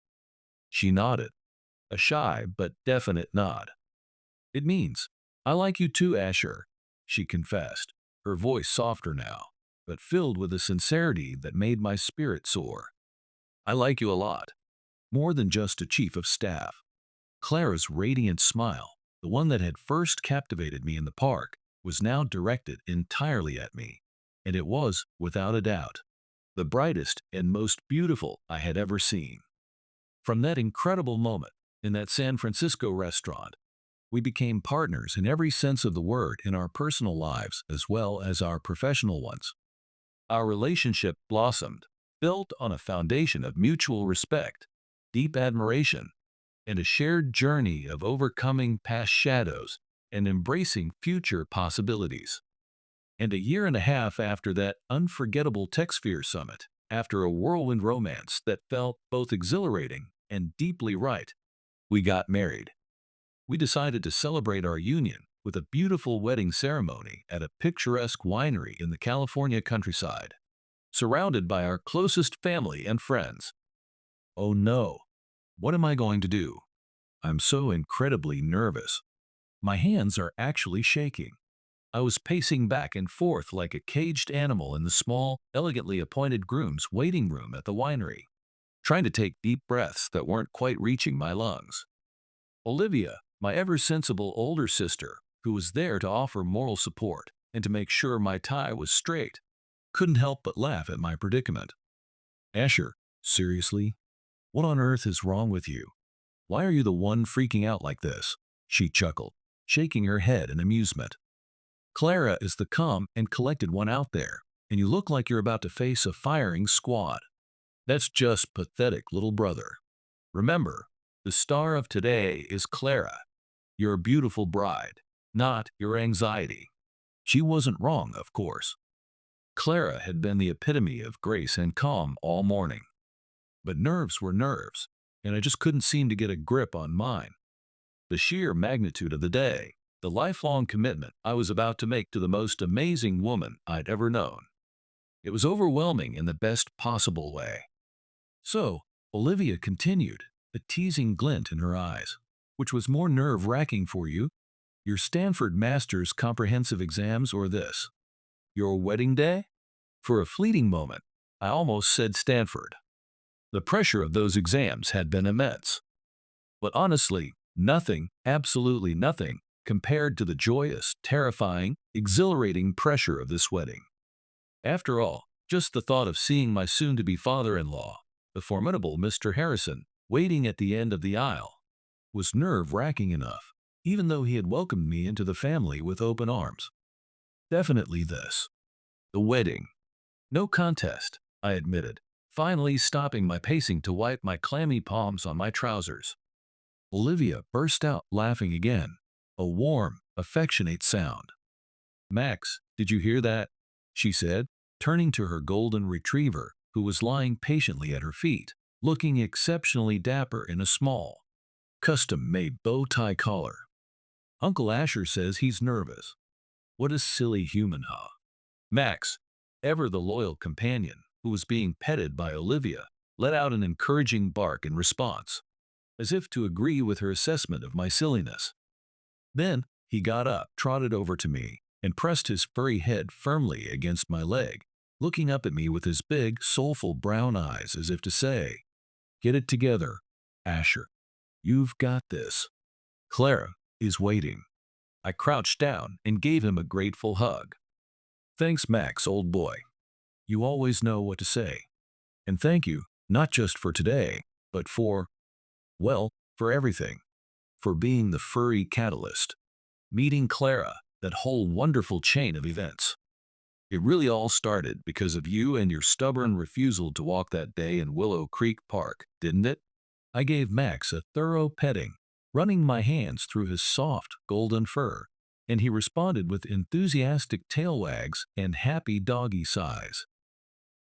She nodded, a shy but definite nod. It means, I like you too, Asher, she confessed, her voice softer now, but filled with a sincerity that made my spirit soar. I like you a lot, more than just a chief of staff. Clara's radiant smile, the one that had first captivated me in the park, was now directed entirely at me, and it was, without a doubt, the brightest and most beautiful I had ever seen. From that incredible moment, in that San Francisco restaurant, we became partners in every sense of the word in our personal lives as well as our professional ones. Our relationship blossomed, built on a foundation of mutual respect, deep admiration, and a shared journey of overcoming past shadows and embracing future possibilities. And a year and a half after that unforgettable TechSphere Summit, after a whirlwind romance that felt both exhilarating and deeply right, we got married. We decided to celebrate our union with a beautiful wedding ceremony at a picturesque winery in the California countryside, surrounded by our closest family and friends. Oh no, what am I going to do? I'm so incredibly nervous. My hands are actually shaking. I was pacing back and forth like a caged animal in the small, elegantly appointed groom's waiting room at the winery, trying to take deep breaths that weren't quite reaching my lungs. Olivia, my ever-sensible older sister, who was there to offer moral support and to make sure my tie was straight, couldn't help but laugh at my predicament. Asher, seriously? What on earth is wrong with you? Why are you the one freaking out like this? She chuckled, shaking her head in amusement. Clara is the calm and collected one out there, and you look like you're about to face a firing squad. That's just pathetic, little brother. Remember, the star of today is Clara, your beautiful bride, not your anxiety. She wasn't wrong, of course. Clara had been the epitome of grace and calm all morning. But nerves were nerves, and I just couldn't seem to get a grip on mine. The sheer magnitude of the day, the lifelong commitment I was about to make to the most amazing woman I'd ever known. It was overwhelming in the best possible way. So, Olivia continued, a teasing glint in her eyes. Which was more nerve-wracking for you? Your Stanford Master's comprehensive exams or this? Your wedding day? For a fleeting moment, I almost said Stanford. The pressure of those exams had been immense. But honestly, nothing, absolutely nothing, compared to the joyous, terrifying, exhilarating pressure of this wedding. After all, just the thought of seeing my soon-to-be father-in-law, the formidable Mr. Harrison, waiting at the end of the aisle, was nerve-wracking enough, even though he had welcomed me into the family with open arms. Definitely this. The wedding. No contest, I admitted, finally stopping my pacing to wipe my clammy palms on my trousers. Olivia burst out laughing again, a warm, affectionate sound. Max, did you hear that? She said, turning to her golden retriever, who was lying patiently at her feet, looking exceptionally dapper in a small, custom-made bow tie collar. Uncle Asher says he's nervous. What a silly human, huh? Max, ever the loyal companion who was being petted by Olivia, let out an encouraging bark in response, as if to agree with her assessment of my silliness. Then he got up, trotted over to me, and pressed his furry head firmly against my leg, looking up at me with his big, soulful brown eyes as if to say, "Get it together, Asher. You've got this. Clara is waiting." I crouched down and gave him a grateful hug. Thanks, Max, old boy. You always know what to say. And thank you, not just for today, but for, well, for everything. For being the furry catalyst. Meeting Clara, that whole wonderful chain of events. It really all started because of you and your stubborn refusal to walk that day in Willow Creek Park, didn't it? I gave Max a thorough petting, running my hands through his soft, golden fur, and he responded with enthusiastic tail wags and happy doggy sighs.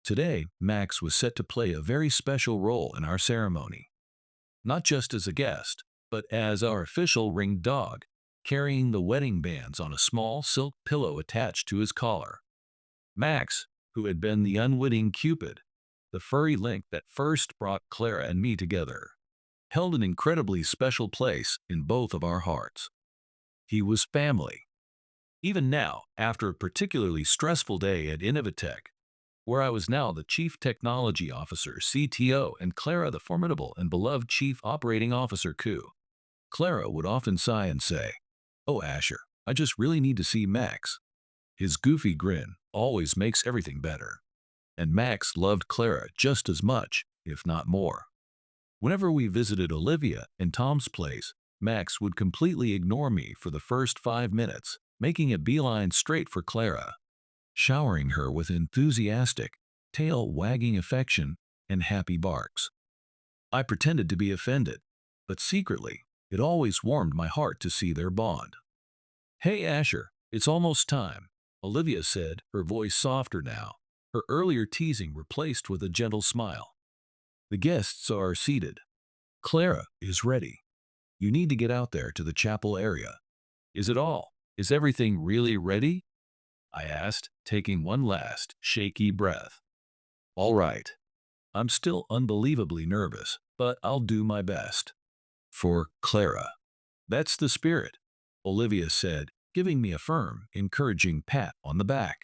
Today, Max was set to play a very special role in our ceremony. Not just as a guest, but as our official ring dog, carrying the wedding bands on a small silk pillow attached to his collar. Max, who had been the unwitting Cupid, the furry link that first brought Clara and me together, held an incredibly special place in both of our hearts. He was family. Even now, after a particularly stressful day at Innovatech, where I was now the Chief Technology Officer, CTO, and Clara the formidable and beloved Chief Operating Officer, COO, Clara would often sigh and say, "Oh, Asher, I just really need to see Max." His goofy grin always makes everything better. And Max loved Clara just as much, if not more. Whenever we visited Olivia and Tom's place, Max would completely ignore me for the first 5 minutes, making a beeline straight for Clara, showering her with enthusiastic, tail-wagging affection and happy barks. I pretended to be offended, but secretly, it always warmed my heart to see their bond. "Hey, Asher, it's almost time," Olivia said, her voice softer now, her earlier teasing replaced with a gentle smile. "The guests are seated. Clara is ready. You need to get out there to the chapel area." "Is it all? Is everything really ready?" I asked, taking one last, shaky breath. "All right. I'm still unbelievably nervous, but I'll do my best. For Clara." "That's the spirit," Olivia said, giving me a firm, encouraging pat on the back.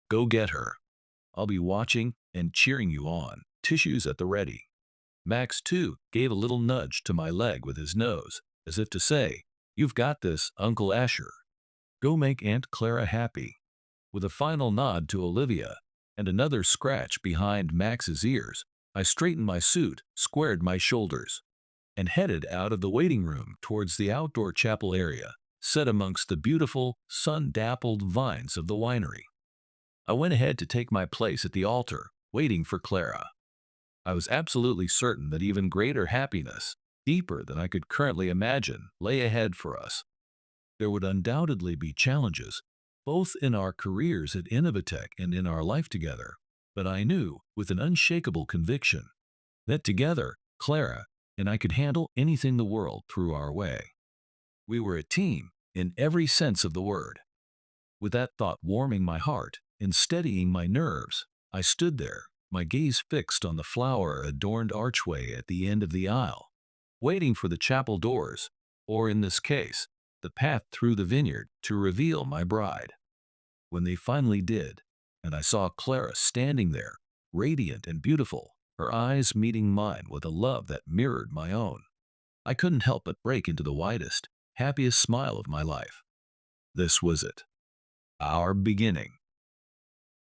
"Go get her. I'll be watching and cheering you on, tissues at the ready." Max, too, gave a little nudge to my leg with his nose, as if to say, "You've got this, Uncle Asher. Go make Aunt Clara happy." With a final nod to Olivia and another scratch behind Max's ears, I straightened my suit, squared my shoulders, and headed out of the waiting room towards the outdoor chapel area, set amongst the beautiful, sun-dappled vines of the winery. I went ahead to take my place at the altar, waiting for Clara. I was absolutely certain that even greater happiness, deeper than I could currently imagine, lay ahead for us. There would undoubtedly be challenges, both in our careers at Innovatech and in our life together, but I knew, with an unshakable conviction, that together, Clara and I could handle anything the world threw our way. We were a team, in every sense of the word. With that thought warming my heart and steadying my nerves, I stood there, my gaze fixed on the flower-adorned archway at the end of the aisle, waiting for the chapel doors, or in this case, the path through the vineyard, to reveal my bride. When they finally did, and I saw Clara standing there, radiant and beautiful, her eyes meeting mine with a love that mirrored my own, I couldn't help but break into the widest, happiest smile of my life. This was it. Our beginning.